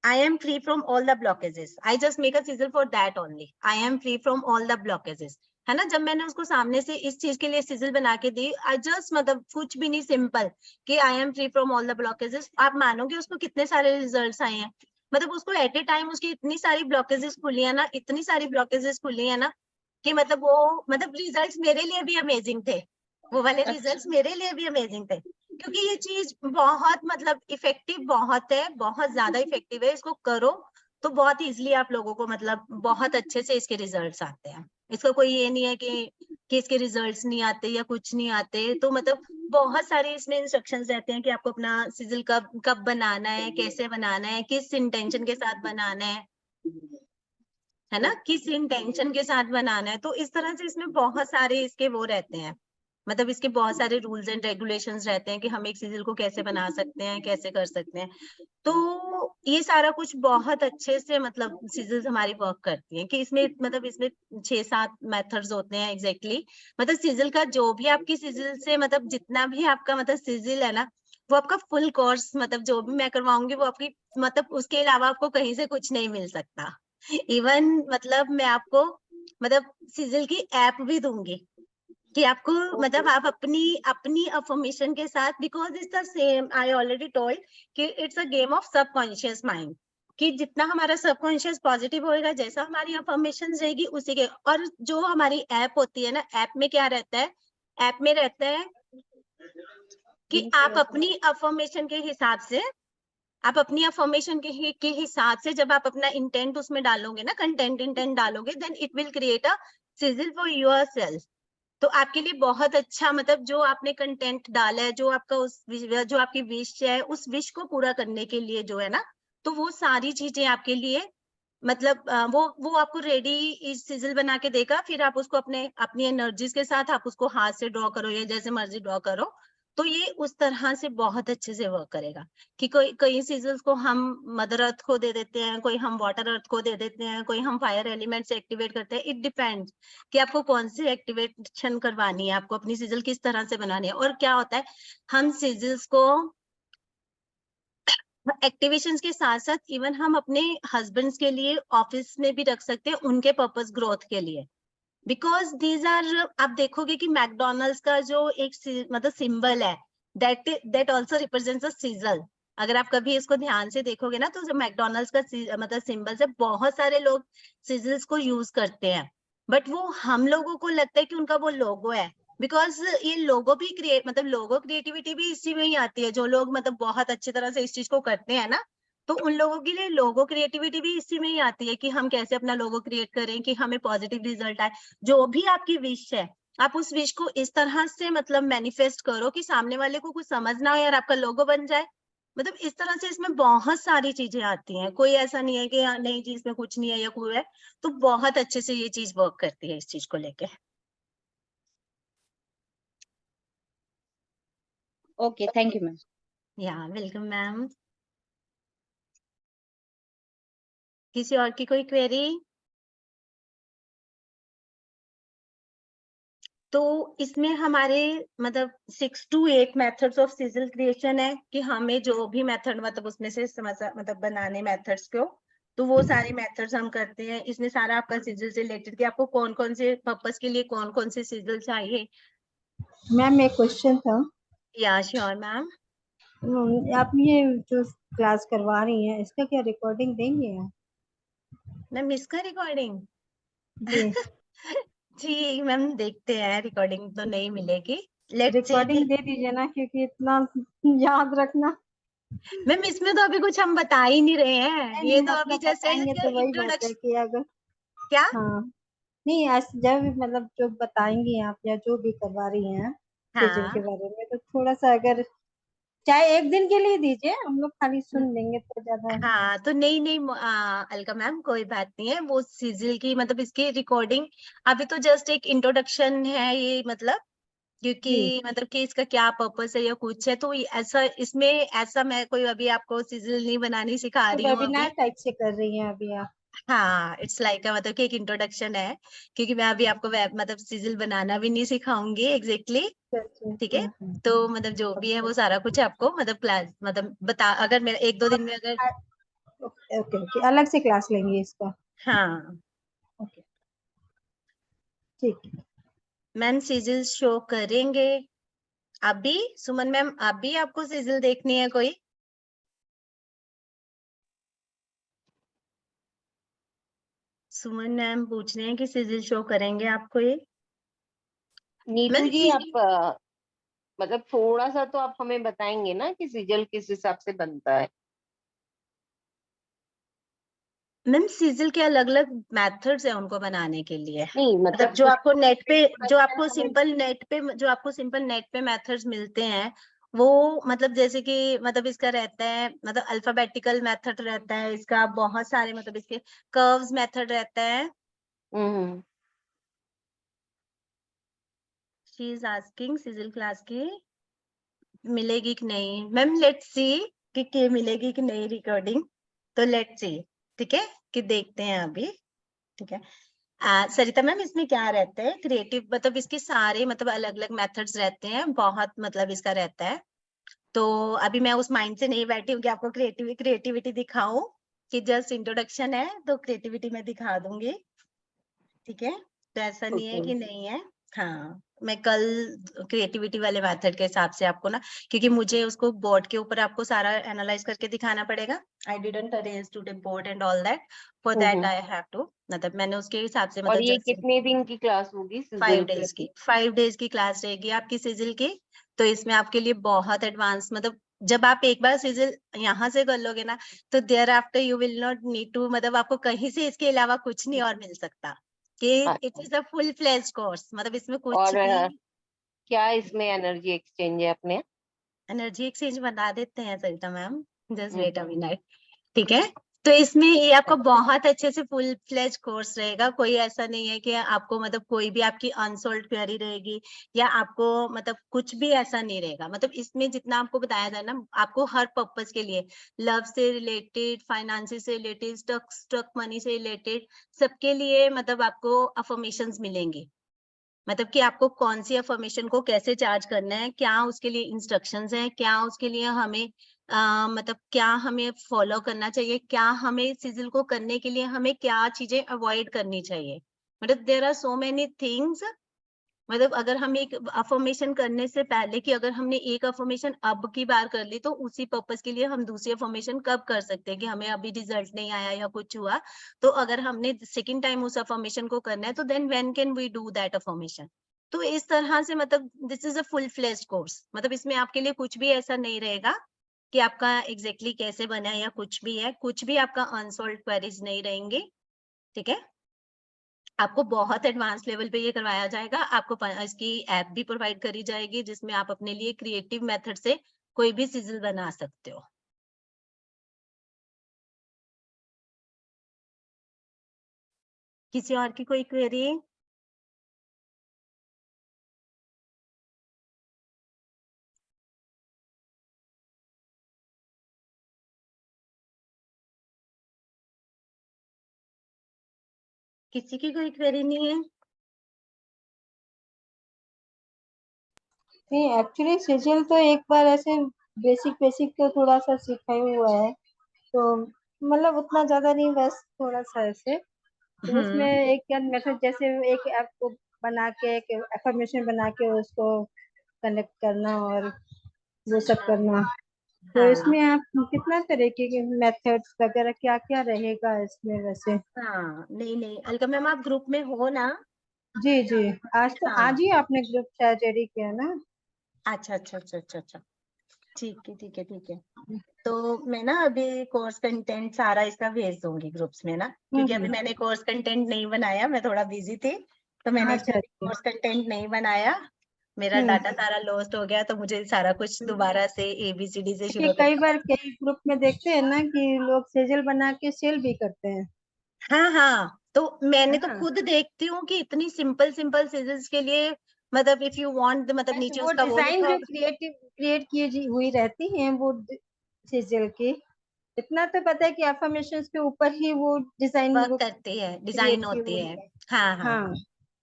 I am free from all the blockages. I just make a sizzle for that only. I am free from all the blockages. है ना, जब मैंने उसको सामने से इस चीज के लिए सिजल बना के दी, आई जस्ट मतलब कुछ भी नहीं, सिंपल कि आई am free from all the blockages, आप मानोगे उसको कितने सारे रिजल्ट्स आए हैं। मतलब उसको एट ए टाइम उसकी इतनी सारी ब्लॉकेजेस खुली है ना, इतनी सारी ब्लॉकेजेस खुली है ना, कि मतलब वो मतलब रिजल्ट्स मेरे लिए भी अमेजिंग थे, वो वाले रिजल्ट्स मेरे लिए भी अमेजिंग थे, क्योंकि ये चीज बहुत मतलब इफेक्टिव बहुत है, बहुत ज्यादा इफेक्टिव है। इसको करो तो बहुत इजीली आप लोगों को मतलब बहुत अच्छे से इसके रिजल्ट्स आते हैं। इसका कोई ये नहीं है कि इसके रिजल्ट्स नहीं आते या कुछ नहीं आते। तो मतलब बहुत सारे इसमें इंस्ट्रक्शंस रहते हैं कि आपको अपना सिजल कब कब बनाना है, कैसे बनाना है, किस इंटेंशन के साथ बनाना है ना, किस इंटेंशन के साथ बनाना है। तो इस तरह से इसमें बहुत सारे इसके वो रहते हैं, मतलब इसके बहुत सारे रूल्स एंड रेगुलेशंस रहते हैं कि हम एक सीजल को कैसे बना सकते हैं, कैसे कर सकते हैं। तो ये सारा कुछ बहुत अच्छे से मतलब सीजल्स हमारी वर्क करती हैं, कि इसमें मतलब इसमें 6-7 मेथड्स होते हैं एग्जैक्टली। मतलब सीजल का जो भी आपकी सीजल से मतलब जितना भी आपका मतलब सीजल है ना, वो आपका फुल कोर्स मतलब जो भी मैं करवाऊंगी वो आपकी मतलब उसके अलावा आपको कहीं से कुछ नहीं मिल सकता। इवन मतलब मैं आपको मतलब सीजल की ऐप भी दूंगी कि आपको मतलब आप अपनी अपनी अफर्मेशन के साथ, because it's the same, I already told कि it's a game of subconscious mind, कि जितना हमारा सबकॉन्शियस पॉजिटिव होएगा, जैसा हमारी अफर्मेशन रहेगी उसी के। और जो हमारी ऐप होती है ना, ऐप में क्या रहता है, ऐप में रहता है कि आप अपनी अफर्मेशन के हिसाब से, आप अपनी अफर्मेशन के हिसाब से जब आप अपना इंटेंट उसमें डालोगे ना, कंटेंट इंटेंट डालोगे, then it will create a sizzle for yourself. तो आपके लिए बहुत अच्छा, मतलब जो आपने कंटेंट डाला है, जो आपका जो आपकी विश है, उस विश को पूरा करने के लिए जो है ना, तो वो सारी चीजें आपके लिए मतलब वो आपको रेडी इस सिजल बना के देगा। फिर आप उसको अपने अपनी एनर्जीज के साथ आप उसको हाथ से ड्रॉ करो या जैसे मर्जी ड्रॉ करो, तो ये उस तरह से बहुत अच्छे से वर्क करेगा। कि कोई कई सीजल्स को हम मदर अर्थ को दे देते हैं, कोई हम वाटर अर्थ को दे देते हैं, कोई हम फायर एलिमेंट से एक्टिवेट करते हैं। इट डिपेंड्स कि आपको कौन सी एक्टिवेशन करवानी है, आपको अपनी सिजल किस तरह से बनानी है। और क्या होता है, हम सिजल्स को एक्टिवेशंस के साथ साथ इवन हम अपने हस्बैंड्स के लिए ऑफिस में भी रख सकते हैं, उनके पर्पस ग्रोथ के लिए। बिकॉज दीज आर, आप देखोगे कि मैकडोनल्ड्स का जो एक मतलब सिंबल है, दैट ऑल्सो रिप्रेजेंट्स अ सीजल। अगर आप कभी इसको ध्यान से देखोगे ना, तो जो मैकडोनल्ड्स का मतलब सिंबल है, बहुत सारे लोग सीजल्स को यूज करते हैं, बट वो हम लोगों को लगता है कि उनका वो लोगो है। बिकॉज ये लोगो भी क्रिएट, मतलब लोगो क्रिएटिविटी भी इसी में ही आती है। जो लोग मतलब बहुत अच्छी तरह से इस चीज को करते हैं ना, तो उन लोगों के लिए लोगो क्रिएटिविटी भी इसी में ही आती है कि हम कैसे अपना लोगो क्रिएट करें कि हमें पॉजिटिव रिजल्ट आए। जो भी आपकी विश है, आप उस विश को इस तरह से मतलब मैनिफेस्ट करो कि सामने वाले को कुछ समझ ना हो और आपका लोगो बन जाए। मतलब इस तरह से इसमें बहुत सारी चीजें आती हैं, कोई ऐसा नहीं है कि नहीं जी इसमें कुछ नहीं है या कोई है। तो बहुत अच्छे से ये चीज वर्क करती है इस चीज को लेके। Okay, thank you ma'am. या वेलकम मैम। किसी और की कोई क्वेरी? तो इसमें हमारे मतलब 6 to 8 methods of sizzle creation है, कि हमें जो भी मेथड मतलब उसमें से मतलब बनाने मेथड्स को, तो वो सारे मेथड्स हम करते हैं। इसमें सारा आपका सिजल से रिलेटेड कि आपको कौन कौन से पर्पस के लिए कौन कौन से सिजल चाहिए। मैम एक क्वेश्चन था। या श्योर मैम। आप ये जो क्लास करवा रही हैं इसका क्या रिकॉर्डिंग देंगे आप? मैम इसका रिकॉर्डिंग जी जी मैम, देखते हैं, रिकॉर्डिंग तो नहीं मिलेगी। Let's see. रिकॉर्डिंग दे दीजिए ना, क्योंकि इतना याद रखना। मैम इसमें तो अभी कुछ हम बता ही नहीं रहे हैं, नहीं ये तो अभी मतलब जैसे बताएंगे तो वही बात है इंट्रोडक्शन। कि अगर, क्या? हाँ, नहीं जब भी मतलब जो बताएंगी आप या जो भी करवा रही हैं सिजल के हाँ बारे में, तो थोड़ा सा अगर चाहे एक दिन के लिए दीजिए, हम लोग खाली सुन लेंगे तो ज्यादा। हाँ, तो नहीं नहीं अलका मैम, कोई बात नहीं है, वो सीजिल की मतलब इसकी रिकॉर्डिंग अभी तो जस्ट एक इंट्रोडक्शन है ये, मतलब जी, क्योंकि मतलब कि इसका क्या पर्पस है या कुछ है, तो ऐसा इसमें ऐसा मैं कोई अभी आपको सिजिल नहीं बनानी सिखा तो रही हूँ वेबिनार अभी। टाइप से कर रही हैं अभी आप? हाँ, इट्स लाइक मतलब कि एक इंट्रोडक्शन है, क्योंकि मैं अभी आपको वेब मतलब सिजिल बनाना भी नहीं सिखाऊंगी एग्जैक्टली। अच्छा ठीक अच्छा, है, तो मतलब जो भी है वो सारा कुछ आपको मतलब क्लास मतलब बता, अगर मेरा एक दो दिन में अगर। ओके ओके ओके, अलग से क्लास लेंगे इसका? हाँ ओके, ठीक है। मैम, सिजिल शो करेंगे अभी। सुमन मैम, अभी आपको सिजिल देखनी है कोई? सुमन मैम पूछ रहे हैं कि सिजिल शो करेंगे आपको ये। नीतू मैम जी, आप मतलब थोड़ा सा तो आप हमें बताएंगे ना कि सिजल किस हिसाब से बनता है? मैम सिजिल के अलग अलग मेथड्स है उनको बनाने के लिए। नहीं मतलब मतलब जो कुछ आपको नेट पे जो introduction आपको हमें। सिंपल नेट पे जो आपको सिंपल नेट पे मेथड्स मिलते हैं, वो मतलब जैसे कि मतलब इसका रहता है, मतलब अल्फाबेटिकल मेथड रहता है इसका, बहुत सारे मतलब इसके कर्व्स मेथड रहता है। हम्म। शी इज आस्किंग सिजिल क्लास की मिलेगी कि नहीं। मैम लेट्स सी कि मिलेगी कि नहीं रिकॉर्डिंग, तो लेट्स सी। ठीक है, कि देखते हैं अभी। ठीक है। सरिता मैम, इसमें क्या रहता है क्रिएटिव, मतलब इसके सारे मतलब अलग अलग मेथड्स रहते हैं, बहुत मतलब इसका रहता है। तो अभी मैं उस माइंड से नहीं बैठी हूँ कि आपको क्रिएटिविटी दिखाऊं, कि जस्ट इंट्रोडक्शन है तो क्रिएटिविटी मैं दिखा दूंगी। ठीक है, तो ऐसा नहीं है ओके। कि नहीं है। हाँ, मैं कल क्रिएटिविटी वाले मेथड के हिसाब से आपको ना, क्योंकि मुझे उसको बोर्ड के ऊपर आपको सारा एनालाइज करके दिखाना पड़ेगा। I didn't arrange to the board and all that, for that I have to, मतलब मैंने उसके हिसाब से और मतलब ये जस्ट कितने दिन की क्लास होगी सिजल 5 डेज की की? 5 डेज की क्लास रहेगी आपकी सिजिल की। तो इसमें आपके लिए बहुत एडवांस, मतलब जब आप एक बार सिजिल यहाँ से कर लोगे ना, तो thereafter you will not need to, मतलब आपको कहीं से इसके अलावा कुछ नहीं और मिल सकता, कि इट अच्छा। Is a full fledge course, मतलब इसमें कुछ और भी। क्या इसमें एनर्जी एक्सचेंज है अपने? एनर्जी एक्सचेंज बता देते हैं Sarita ma'am, just wait a hmm. Minute. ठीक है, तो इसमें ये आपका बहुत अच्छे से फुल फ्लेज कोर्स रहेगा, कोई ऐसा नहीं है कि आपको मतलब कोई भी आपकी अनसोल्व क्वेरी रहेगी, या आपको मतलब कुछ भी ऐसा नहीं रहेगा। मतलब इसमें जितना आपको बताया जाए ना, आपको हर पर्पस के लिए, लव से रिलेटेड, फाइनेंस से रिलेटेड, स्टक मनी से रिलेटेड, सबके लिए मतलब आपको अफर्मेशंस मिलेंगी। मतलब कि आपको कौन सी अफर्मेशन को कैसे चार्ज करना है, क्या उसके लिए इंस्ट्रक्शंस हैं, क्या उसके लिए हमें मतलब क्या हमें फॉलो करना चाहिए, क्या हमें सिजिल को करने के लिए हमें क्या चीजें अवॉइड करनी चाहिए। मतलब there are so many things. मतलब अगर हम एक अफर्मेशन करने से पहले, कि अगर हमने एक अफर्मेशन अब की बार कर ली, तो उसी पर्पस के लिए हम दूसरी अफर्मेशन कब कर सकते हैं, कि हमें अभी रिजल्ट नहीं आया या कुछ हुआ, तो अगर हमने सेकंड टाइम उस अफर्मेशन को करना है, तो then when can we do that affirmation. तो इस तरह से मतलब this is a full fledged course, मतलब इसमें आपके लिए कुछ भी ऐसा नहीं रहेगा कि आपका एग्जैक्टली कैसे बना है या कुछ भी है, कुछ भी आपका अनसॉल्व क्वेरीज नहीं रहेंगी। ठीक है, आपको बहुत एडवांस लेवल पे ये करवाया जाएगा। आपको इसकी ऐप भी प्रोवाइड करी जाएगी, जिसमें आप अपने लिए क्रिएटिव मेथड से कोई भी सिजिल बना सकते हो। किसी और की कोई क्वेरी? किसी की कोई क्वेरी नहीं है? नहीं, एक्चुअली सिजल तो एक बार ऐसे बेसिक बेसिक तो थोड़ा सा सीखा ही हुआ है, तो मतलब उतना ज्यादा नहीं, बस थोड़ा सा ऐसे। तो उसमें एक क्या मेथड, जैसे एक ऐप को बना के, एक एफर्मेशन बना के उसको कनेक्ट करना और वो सब करना। तो हाँ इसमें आप कितना तरीके के मेथड्स वगैरह क्या क्या रहेगा इसमें वैसे? हाँ, नहीं नहीं अलका मैम, आप ग्रुप में हो ना? जी जी, आज तो हाँ। आज ही आपने ग्रुप शायद रेडी किया ना? अच्छा अच्छा अच्छा अच्छा अच्छा, ठीक है ठीक है ठीक है। तो मैं ना अभी कोर्स कंटेंट सारा इसका भेज दूंगी ग्रुप्स में ना, क्योंकि अभी हम्म। मैंने कोर्स कंटेंट नहीं बनाया, मैं थोड़ा बिजी थी, तो मैंने इसका अच्छा अच्छा। कोर्स कंटेंट नहीं बनाया। मेरा हम्म। डाटा सारा लॉस्ट हो गया, तो मुझे सारा कुछ दोबारा से ABCD से क्योंकि शुरू कई करना बार पड़ेगा। कई ग्रुप में देखते हैं ना कि लोग सेजल बना के सेल भी करते हैं। हाँ हाँ, तो मैंने तो हाँ, खुद देखती हूँ कि इतनी सिंपल सिंपल सीजल्स के लिए, मतलब इफ यू वांट, मतलब बस नीचे वो उसका वो डिजाइन लिखा जो होगा, क्रिएट की हुई रहती हैं वो सेजल की, इतना तो पता है कि अफर्मेशंस के ऊपर ही वो डिजाइन वर्क वो करती है, क्रिएट डिजाइन की होती हुई है। है। हाँ हाँ, हाँ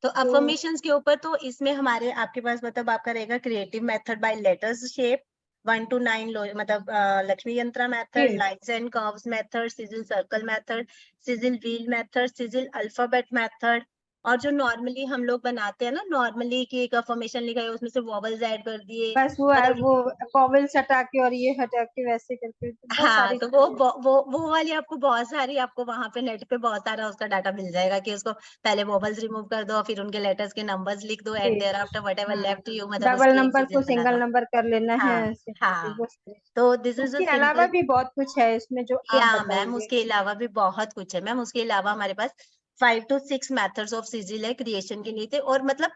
तो तो अफर्मेशंस के ऊपर तो इसमें हमारे आपके पास मतलब आपका रहेगा creative method by letters shape 1 to 9 मतलब लक्ष्मी यंत्रा मेथड, जी lines and curves method, sigil circle method, sigil wheel method, sigil alphabet method, और जो नॉर्मली हम लोग बनाते हैं ना, नॉर्मली कि एक अफर्मेशन लिखा है उसमें से वॉवल्स ऐड कर दिए, बस मतलब वो वॉवेल्स हटा के और ये हटा के वैसे करके तो बहुत हाँ, सारी तो चीजें। वो वाली आपको बहुत सारी, आपको वहां पे नेट पे बहुत सारा उसका डाटा मिल जाएगा कि उसको पहले वॉवल्स रिमूव कर दो, फिर उनके लेटर्स के नंबर्स लिख दो, एट जी देयर आफ्टर वट एवर हाँ, लेफ्ट यू, मतलब डबल उसकी एक नंबर को सीजन बना सिंगल दो। नंबर कर लेना है हाँ ऐसे करके हाँ, बस। तो दिस इज अ उसके अलावा सिंपल, भी बहुत कुछ है इसमें जो आप या मैम बताएंगे। उसके अलावा भी बहुत कुछ है मैम, उसके अलावा हमारे पास 5 to 6 मेथड्स ऑफ सिजिल है क्रिएशन के लिए थे, और मतलब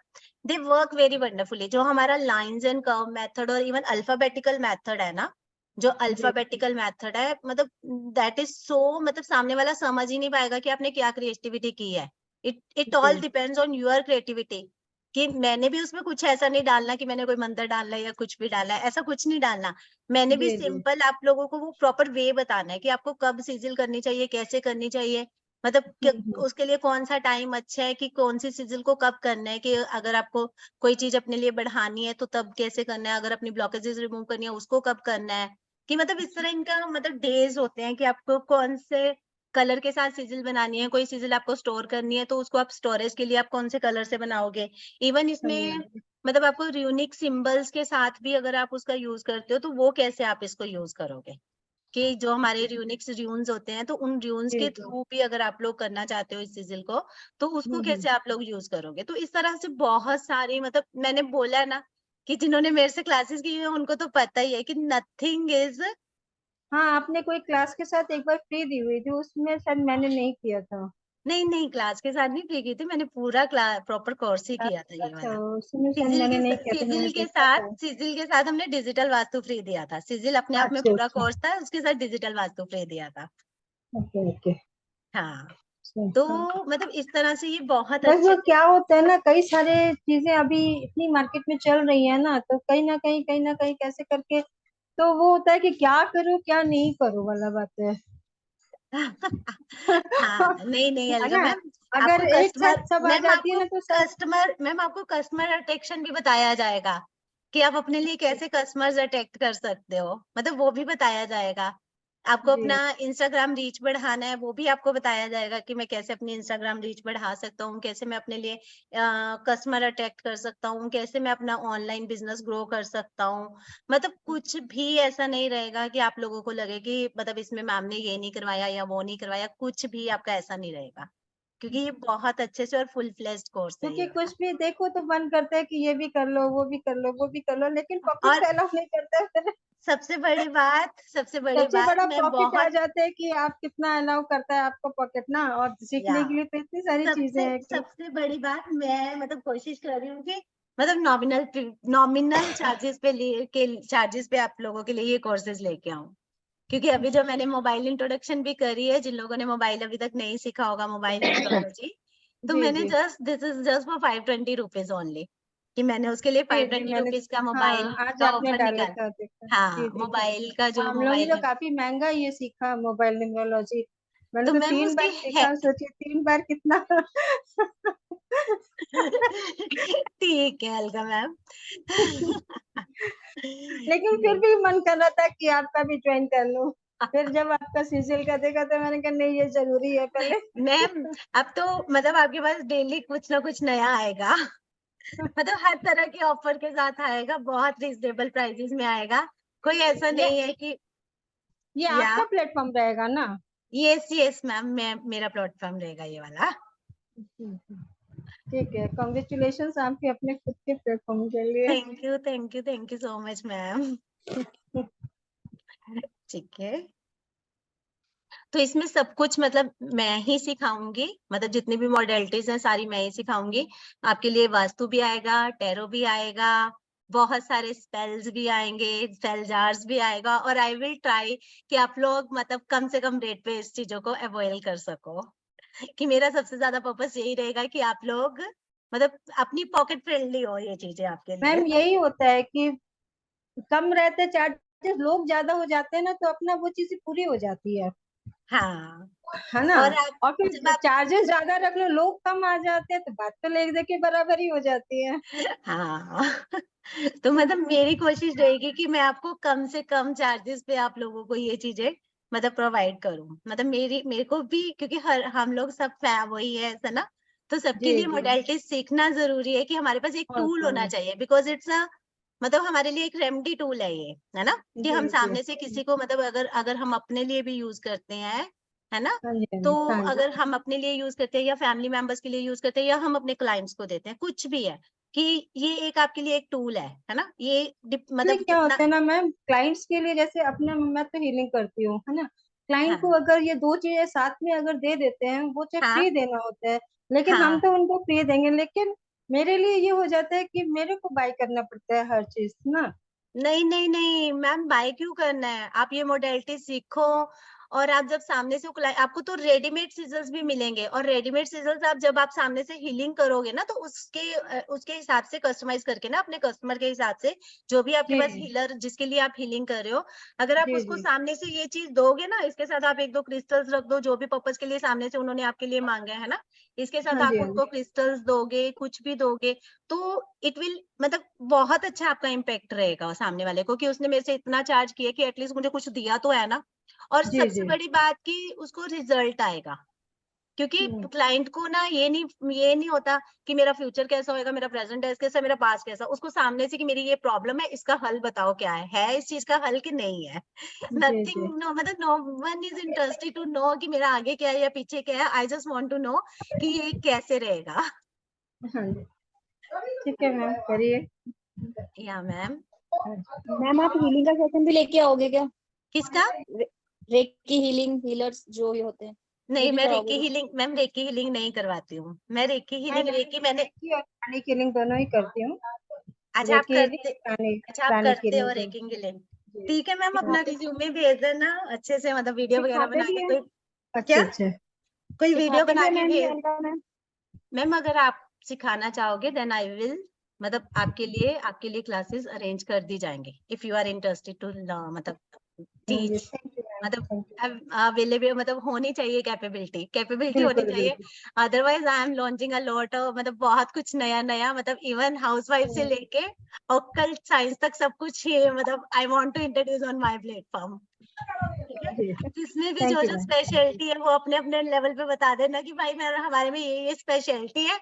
दे वर्क वेरी वंडरफुली। जो हमारा लाइंस एंड कर्व मेथड और इवन अल्फाबेटिकल मेथड है ना, जो जी अल्फाबेटिकल मेथड है, मतलब दैट इज सो, मतलब सामने वाला समझ ही नहीं पाएगा कि आपने क्या क्रिएटिविटी की है। इट ऑल जी डिपेंड्स ऑन योर क्रिएटिविटी, कि मैंने भी उसमें कुछ ऐसा नहीं डालना कि मैंने कोई मंत्र डाला है या कुछ भी डाला है, ऐसा कुछ नहीं डालना। मैंने भी जी जी। सिंपल आप लोगों को वो प्रॉपर वे बताना है कि आपको कब सिजिल करनी चाहिए, कैसे करनी चाहिए, मतलब उसके लिए कौन सा टाइम अच्छा है, कि कौन सी सिजिल को कब करना है, कि अगर आपको कोई चीज अपने लिए बढ़ानी है तो तब कैसे करना है, अगर अपनी ब्लॉकेजेस रिमूव करनी है उसको कब करना है, कि मतलब इस तरह इनका मतलब डेज होते हैं कि आपको कौन से कलर के साथ सिजिल बनानी है, कोई सिजिल आपको स्टोर करनी है तो उसको आप स्टोरेज के लिए आप कौन से कलर से बनाओगे। इवन इसमें मतलब आपको यूनिक सिंबल्स के साथ भी अगर आप उसका यूज करते हो तो वो कैसे आप इसको यूज करोगे, कि जो हमारे र्यूनिक्स र्यून्स होते हैं, तो उन र्यून्स जी के जी। थ्रू भी अगर आप लोग करना चाहते हो इस सिजिल को, तो उसको हम्म। कैसे आप लोग यूज करोगे। तो इस तरह से बहुत सारी, मतलब मैंने बोला ना कि जिन्होंने मेरे से क्लासेस की है उनको तो पता ही है कि नथिंग इज, हाँ, आपने कोई क्लास के साथ एक बार फ्री दी हुई थी, उसमें शायद मैंने नहीं किया था। नहीं नहीं, क्लास के साथ नहीं फ्री की थी मैंने, पूरा क्लास प्रॉपर कोर्स ही किया था ये अच्छा, वाला। उसमें शायद मैंने नहीं किया था, मैंने देखा था। सिजिल के साथ हमने डिजिटल वास्तु फ्री दिया था, सिजिल अपने आप में अच्छा पूरा अच्छा। कोर्स था, उसके साथ डिजिटल वास्तु फ्री दिया था। Okay okay. हाँ, तो अच्छा। मतलब इस तरह से ये बहुत बस अच्छे वो से। क्या होता है ना, कई सारे चीजें अभी इतनी मार्केट में चल रही है ना, तो कहीं ना कहीं कैसे करके तो वो होता है कि क्या करूँ क्या नहीं करूँ वाला बात है। हाँ, नहीं नहीं है अलगा ना, मैम, अगर आपको एक साथ कस्टमर, सब आ मैम जाती है आपको ना तो सब। कस्टमर अट्रैक्शन भी बताया जाएगा, कि आप अपने लिए कैसे कस्टमर्स अट्रैक्ट कर सकते हो, मतलब वो भी बताया जाएगा। आपको अपना जी इंस्टाग्राम रीच बढ़ाना है, वो भी आपको बताया जाएगा कि मैं कैसे अपनी इंस्टाग्राम रीच बढ़ा सकता हूँ, कैसे मैं अपने लिए कस्टमर अट्रैक्ट कर सकता हूँ, कैसे मैं अपना ऑनलाइन बिजनेस ग्रो कर सकता हूँ। मतलब कुछ भी ऐसा नहीं रहेगा कि आप लोगों को लगे कि मतलब इसमें मैम ने ये नहीं करवाया या वो नहीं करवाया, कुछ भी आपका ऐसा नहीं रहेगा, क्योंकि ये बहुत अच्छे से और फुल फ्लेज्ड कोर्स है ये क्योंकि वाला। कुछ भी देखो तो मन करता है कि ये भी कर लो वो भी कर लो वो भी कर लो, लेकिन पॉकेट और तो अलाउ नहीं करता है। सबसे बड़ी सबसे बात बड़ा मैं प्रॉफिट आ बहुत, जाता है कि आप कितना अलाउ करता है आपको पॉकेट ना, और या सीखने के लिए तो इतनी सारी चीजें सबसे हैं कि। सबसे बड़ी बात मैं मतलब कोशिश कर रही हूँ कि मतलब नॉमिनल चार्जेस पे चार्जेस पे आप लोगों के लिए ये कोर्सेज लेके आऊं, क्योंकि अभी जो मैंने मोबाइल इंट्रोडक्शन भी करी है, जिन लोगों ने मोबाइल अभी तक नहीं सीखा होगा, मोबाइल न्यूमरोलॉजी, तो जी मैंने जी this is just for 520 rupees only, कि मैंने उसके लिए जी फाइव जी, ट्वेंटी मैंने रुपीज का मोबाइल हाँ आज का आपने ऑफर डाला निकाल, था देखा। जी हाँ देखा। मोबाइल का जो हम लोगों ने मोबाइल तो में, काफी महंगा ये सीखा मोबाइल न्यूमरोलॉजी। मैंने तो तो मैम 3 बार उसकी है। सीखा, सोचिए 3 बार कितना। ठीक है अलका मैम। लेकिन फिर नहीं, भी मन कर रहा था कि आपका भी ज्वाइन कर लूं। फिर जब आपका सीजल का देखा तो मैंने कहा नहीं ये जरूरी है पहले। मैम अब तो मतलब आपके पास डेली कुछ ना कुछ नया आएगा, मतलब हर तरह के ऑफर के साथ आएगा, बहुत रिजनेबल प्राइसेस में आएगा, कोई ऐसा ये नहीं है कि, ये या आपका प्लेटफॉर्म रहेगा ना? यस यस मैम, मैं मेरा प्लेटफॉर्म रहेगा ये वाला। ठीक है, कांग्रेचुलेशंस आपके अपने खुद के प्लेटफॉर्म के लिए। Thank you so much ma'am. ठीक है, तो इसमें सब कुछ मतलब मैं ही सिखाऊंगी, मतलब जितनी भी मॉडलिटीज हैं सारी मैं ही सिखाऊंगी। आपके लिए वास्तु भी आएगा, टैरो भी आएगा, बहुत सारे स्पेल्स भी आएंगे, स्पेल जार्स भी आएगा, और आई विल ट्राई कि आप लोग मतलब कम से कम रेट पे इस चीजों को अवॉइड कर सको। कि मेरा सबसे ज्यादा पर्पस यही रहेगा कि आप लोग मतलब अपनी पॉकेट फ्रेंडली हो ये चीजें आपके लिए। मैम यही होता है कि कम रहते चार्जेस, लोग ज्यादा हो जाते हैं ना, तो अपना वो चीजें पूरी हो जाती हाँ, है ना। और आप और फिर जब आप चार्जेस ज्यादा रख लो, लोग कम आ जाते हैं, तो बात तो लेख दे के बराबर ही हो जाती है। हाँ तो मतलब मेरी कोशिश रहेगी कि मैं आपको कम से कम चार्जेस पे आप लोगों को ये चीजें मतलब प्रोवाइड करूं। मतलब मेरे को भी, क्योंकि हर हम लोग सब वही है ऐसा ना, तो सबके जी लिए जी, मॉडलिटी सीखना जरूरी है कि हमारे पास एक और टूल होना चाहिए, बिकॉज इट्स अ मतलब हमारे लिए एक रेमेडी टूल है ये, है ना, कि जी हम जी, सामने से किसी को मतलब अगर अगर हम अपने लिए भी यूज करते हैं, है ना, हाँ जी तो हाँ जी, अगर हम अपने लिए यूज करते हैं या फैमिली मेंबर्स के लिए यूज करते हैं या हम अपने क्लाइंट्स को देते हैं, कुछ भी है, कि ये एक आपके लिए एक टूल है ना, ये नहीं मतलब क्या इतना। होता है ना मैम, क्लाइंट्स के लिए जैसे अपने, मैं तो हीलिंग करती हूँ, है ना। क्लाइंट को हाँ अगर ये दो चीजें साथ में अगर दे देते हैं, वो चाहे हाँ फ्री देना होता है, लेकिन हम हाँ, तो उनको फ्री देंगे, लेकिन मेरे लिए ये हो जाता है कि मेरे को बाय करना पड़ता है हर चीज ना। नहीं नहीं नहीं मैम, बाय क्यों करना है, आप ये मोडेलिटी सीखो, और आप जब सामने से आपको तो रेडीमेड सीजर्स भी मिलेंगे, और रेडीमेड सीजर्स आप जब आप सामने से हीलिंग करोगे ना, तो उसके हिसाब से कस्टमाइज करके ना, अपने कस्टमर के हिसाब से, जो भी आपके जी पास हीलर जिसके लिए आप हीलिंग कर रहे हो, अगर आप जी उसको जी, सामने से ये चीज दोगे ना, इसके साथ आप एक दो क्रिस्टल्स रख दो, जो भी पर्पज के लिए सामने से उन्होंने आपके लिए मांगा है ना, इसके साथ हाँ जी आप हाँ जी, उनको क्रिस्टल्स दोगे, कुछ भी दोगे, तो इट विल मतलब बहुत अच्छा आपका इम्पैक्ट रहेगा सामने वाले को, कि उसने मेरे से इतना चार्ज किया कि एटलीस्ट मुझे कुछ दिया तो है ना। और जी सबसे जी, बड़ी बात कि उसको रिजल्ट आएगा, क्योंकि हम्म, क्लाइंट को ना ये नहीं होता कि मेरा फ्यूचर कैसा होएगा, मेरा प्रेजेंट कैसा, मेरा पास्ट कैसा, उसको सामने से कि मेरी ये प्रॉब्लम है, इसका हल बताओ क्या है इस चीज का हल कि नहीं है। जी जी, नथिंग, नो मतलब no one is interested to know कि मेरा आगे क्या है या पीछे क्या है, I just want to know कि ये कैसे रहेगा। हाँ जी, ठीक है मैम, करिए। या मैम, मैम आप हीलिंग का सेशन भी लेके आओगे क्या? किसका? रेकी हीलिंग, हीलर्स जो ये होते हैं, ये नहीं, भी मैं कराओगे रेकी क्या? हीलिंग मैम, रेकी हीलिंग नहीं करवाती हूँ मैं, मैं रेकी मैंने। रेकी और प्राणिक हीलिंग दोनों ही करती हूँ। अच्छा आप रेकी हीलिंग, करते प्राणिक अच्छा आप प्राणिक करते हो हीलिंग दोनों। Racking healing. जी, ठीक है मैम, हाँ, अपना रिज्यूमे भेज देना अच्छे से, मतलब वीडियो वगैरह सिखाते बना भी के, हैं? कोई अच्छा क्या, अच्छा, कोई वीडियो सिखाते भी बना है के मैम ये भेज। अलका मैम? मैम अगर आप सिखाना चाहोगे देन आई विल, मतलब आपके लिए क्लासेस अरेंज कर दी जाएंगे, if you are interested to मतलब हाँ जी, टीच, थैंक यू मैम, मतलब थैंक यू, अवेलेबल, मतलब होनी चाहिए कैपेबिलिटी होनी बिल्कुल चाहिए। बिल्कुल, otherwise I am launching a lot of, मतलब बहुत कुछ नया नया, मतलब इवन हाउसवाइफ से लेके ऑकल्ट साइंस तक सब कुछ ही, मतलब I want to introduce on my platform. ठीक है, जी, जिसमें भी जो थैंक यू जो मैम, स्पेशलिटी है वो अपने अपने लेवल पे बता देना कि भाई मेरा हमारे में ये स्पेशलिटी है।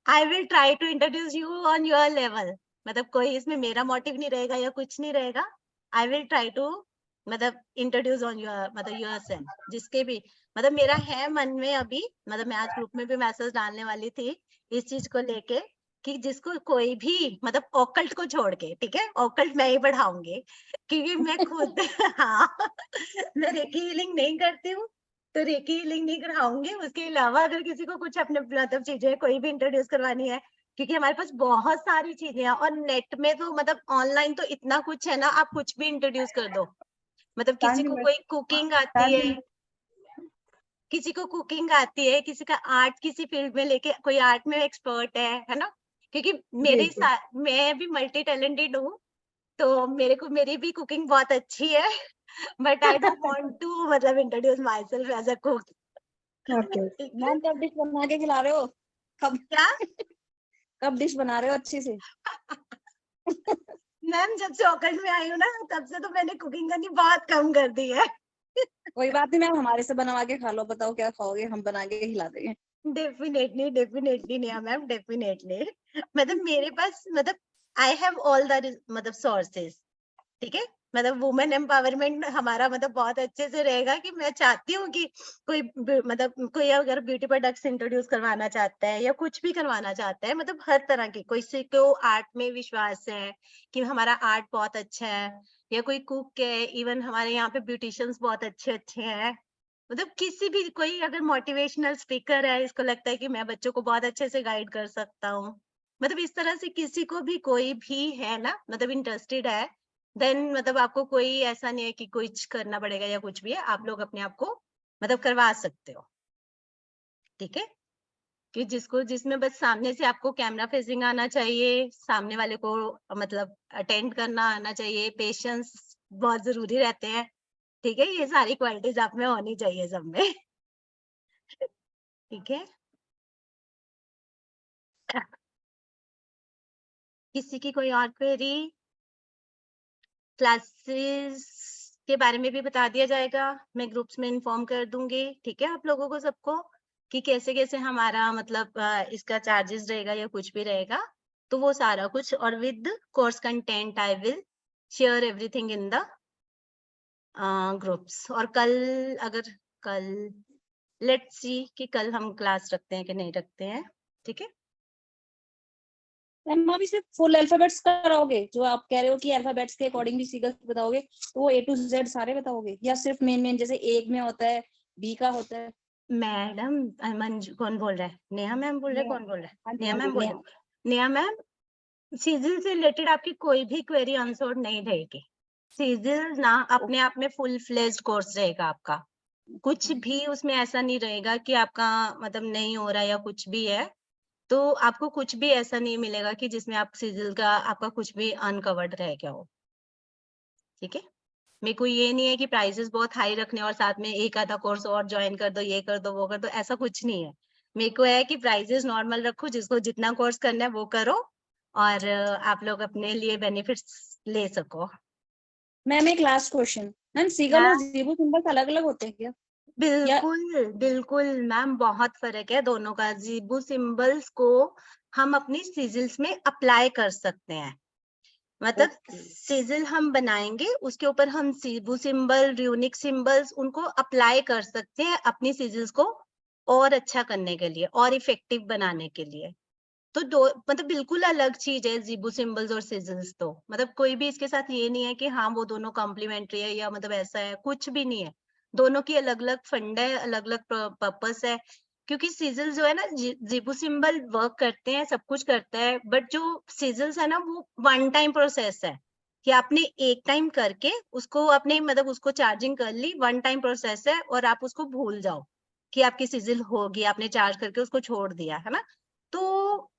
I will try to introduce you on your level, मतलब कोई इसमें मेरा मोटिव नहीं रहेगा या कुछ नहीं रहेगा। आई विल ट्राई टू मतलब इंट्रोड्यूस ऑन योर मतलब योर सेल्फ, जिसके भी मतलब मेरा है मन में अभी, मतलब मैं आज ग्रुप में भी मैसेज डालने वाली थी इस चीज को लेके, कि जिसको कोई भी मतलब ऑकल्ट को छोड़ के, ठीक है, ऑकल्ट मैं ही पढ़ाऊंगी, क्योंकि मैं खुद हाँ मैं रेकी हीलिंग नहीं करती हूँ, तो रेकी हीलिंग नहीं कराऊंगी। उसके अलावा अगर किसी को कुछ अपने मतलब चीजें कोई भी इंट्रोड्यूस करवानी है, क्योंकि हमारे पास बहुत सारी चीजें हैं, और नेट में तो मतलब ऑनलाइन तो इतना कुछ है ना, आप कुछ भी इंट्रोड्यूस कर दो। मतलब किसी शांति को मैम, कोई कुकिंग आती शांति है, किसी को कुकिंग आती है, किसी का आर्ट किसी फील्ड में लेके कोई आर्ट में एक्सपर्ट है ना, क्योंकि जी जी, मैं भी मल्टी टैलेंटेड हूँ, तो मेरी भी कुकिंग बहुत अच्छी है, but I don't want to मतलब introduce myself as a cook. Okay, ठीक है मैम कब डिश बना के खिला रहे हो? कब क्या? कब डिश बना रहे हो अच्छी से? मैम जब से ऑकल्ट में आई हूँ ना, तब से तो मैंने कुकिंग करनी बहुत कम कर दी है। कोई बात नहीं मैम, हमारे से बनवा के खा लो, बताओ क्या खाओगे, हम बना के खिला देंगे। डेफिनेटली नहीं मैम, डेफिनेटली मतलब मेरे पास मतलब आई हैव ऑल द मतलब सोर्सेस, ठीक है, मतलब वुमेन एम्पावरमेंट हमारा मतलब बहुत अच्छे से रहेगा कि मैं चाहती हूँ कि मतलब कोई अगर ब्यूटी प्रोडक्ट्स इंट्रोड्यूस करवाना चाहता है या कुछ भी करवाना चाहता है, मतलब हर तरह की, कोई किसी को आर्ट में विश्वास है कि हमारा आर्ट बहुत अच्छा है, या कोई कुक है, इवन हमारे यहाँ पे ब्यूटिशियंस बहुत अच्छे अच्छे हैं, मतलब किसी भी, कोई अगर मोटिवेशनल स्पीकर है, इसको लगता है कि मैं बच्चों को बहुत अच्छे से गाइड कर सकता हूँ, मतलब इस तरह से किसी को भी, कोई भी है ना, मतलब इंटरेस्टेड है, देन मतलब आपको कोई ऐसा नहीं है कि कुछ करना पड़ेगा या कुछ भी है, आप लोग अपने आप को मतलब करवा सकते हो, ठीक है। कि जिसमें बस सामने से आपको कैमरा फेसिंग आना चाहिए, सामने वाले को मतलब अटेंड करना आना चाहिए, पेशेंस बहुत जरूरी रहते हैं, ठीक है, ये सारी क्वालिटीज आप में होनी चाहिए सब में। ठीक है, किसी की कोई और क्वेरी? क्लासेस के बारे में भी बता दिया जाएगा, मैं ग्रुप्स में इन्फॉर्म कर दूंगी, ठीक है, आप लोगों को सबको, कि कैसे कैसे हमारा मतलब इसका चार्जेस रहेगा या कुछ भी रहेगा, तो वो सारा कुछ, और with course content I will share everything in the groups. और कल लेट्स सी कि कल हम क्लास रखते हैं कि नहीं रखते हैं, ठीक है। मैम अभी सिर्फ फुल अल्फाबेट्स कराओगे, जो आप कह रहे हो कि अल्फाबेट्स के अकॉर्डिंग भी सीक्वेंस बताओगे, तो वो A to Z सारे बताओगे, या सिर्फ मेन जैसे एक में होता है, B का होता है? मैडम मंजू कौन बोल रहा है? नेहा मैम बोल रहे हैं, नेहा। कौन बोल रहा है? हाँ जी, नेहा हाँ मैम जी, बोल नेहा। रहे हैं। नेहा मैम, सीजल से रिलेटेड आपकी कोई भी क्वेरी आंसर्ड नहीं रहेगी, सीजल ना अपने आप में फुल फ्लेज्ड कोर्स रहेगा आपका, कुछ भी उसमें ऐसा नहीं रहेगा कि आपका मतलब नहीं हो रहा या कुछ भी है, तो आपको कुछ भी ऐसा नहीं मिलेगा कि जिसमें आप सीजल का आपका कुछ भी अनकवर्ड रह गया हो, ठीक है। मेरे को ये नहीं है कि प्राइसेस बहुत हाई रखने और साथ में एक आधा कोर्स और ज्वाइन कर दो, ये कर दो, वो कर दो, ऐसा कुछ नहीं है। मेरे को है कि प्राइसेस नॉर्मल रखो, जिसको जितना कोर्स करना है वो करो, और आप लोग अपने लिए बेनिफिट्स ले सको। मैम एक लास्ट क्वेश्चन, मैम सीगल और ज़ीबू सिंबल्स अलग अलग होते हैं क्या? या बिल्कुल बिल्कुल मैम, बहुत फर्क है दोनों का। ज़ीबू सिंबल्स को हम अपनी सिजल्स में अप्लाई कर सकते हैं, मतलब ओके, सिजल हम बनाएंगे, उसके ऊपर हम ज़ीबू सिंबल, र्यूनिक सिंबल्स उनको अप्लाई कर सकते हैं अपनी सिजल्स को और अच्छा करने के लिए और इफेक्टिव बनाने के लिए। तो दो मतलब बिल्कुल अलग चीज है ज़ीबू सिंबल्स और सिजल्स, तो मतलब कोई भी इसके साथ ये नहीं है कि हाँ वो दोनों कॉम्प्लीमेंट्री है या मतलब ऐसा है, कुछ भी नहीं है। दोनों की अलग अलग फंड है, अलग अलग पर्पस है, क्योंकि सिजल जो है ना, ज़ीबू सिंबल वर्क करते हैं, सब कुछ करता है, बट जो सिजल्स है ना वो वन टाइम प्रोसेस है, कि आपने एक टाइम करके उसको अपने मतलब उसको चार्जिंग कर ली, वन टाइम प्रोसेस है, और आप उसको भूल जाओ कि आपकी सिजल होगी, आपने चार्ज करके उसको छोड़ दिया है ना। तो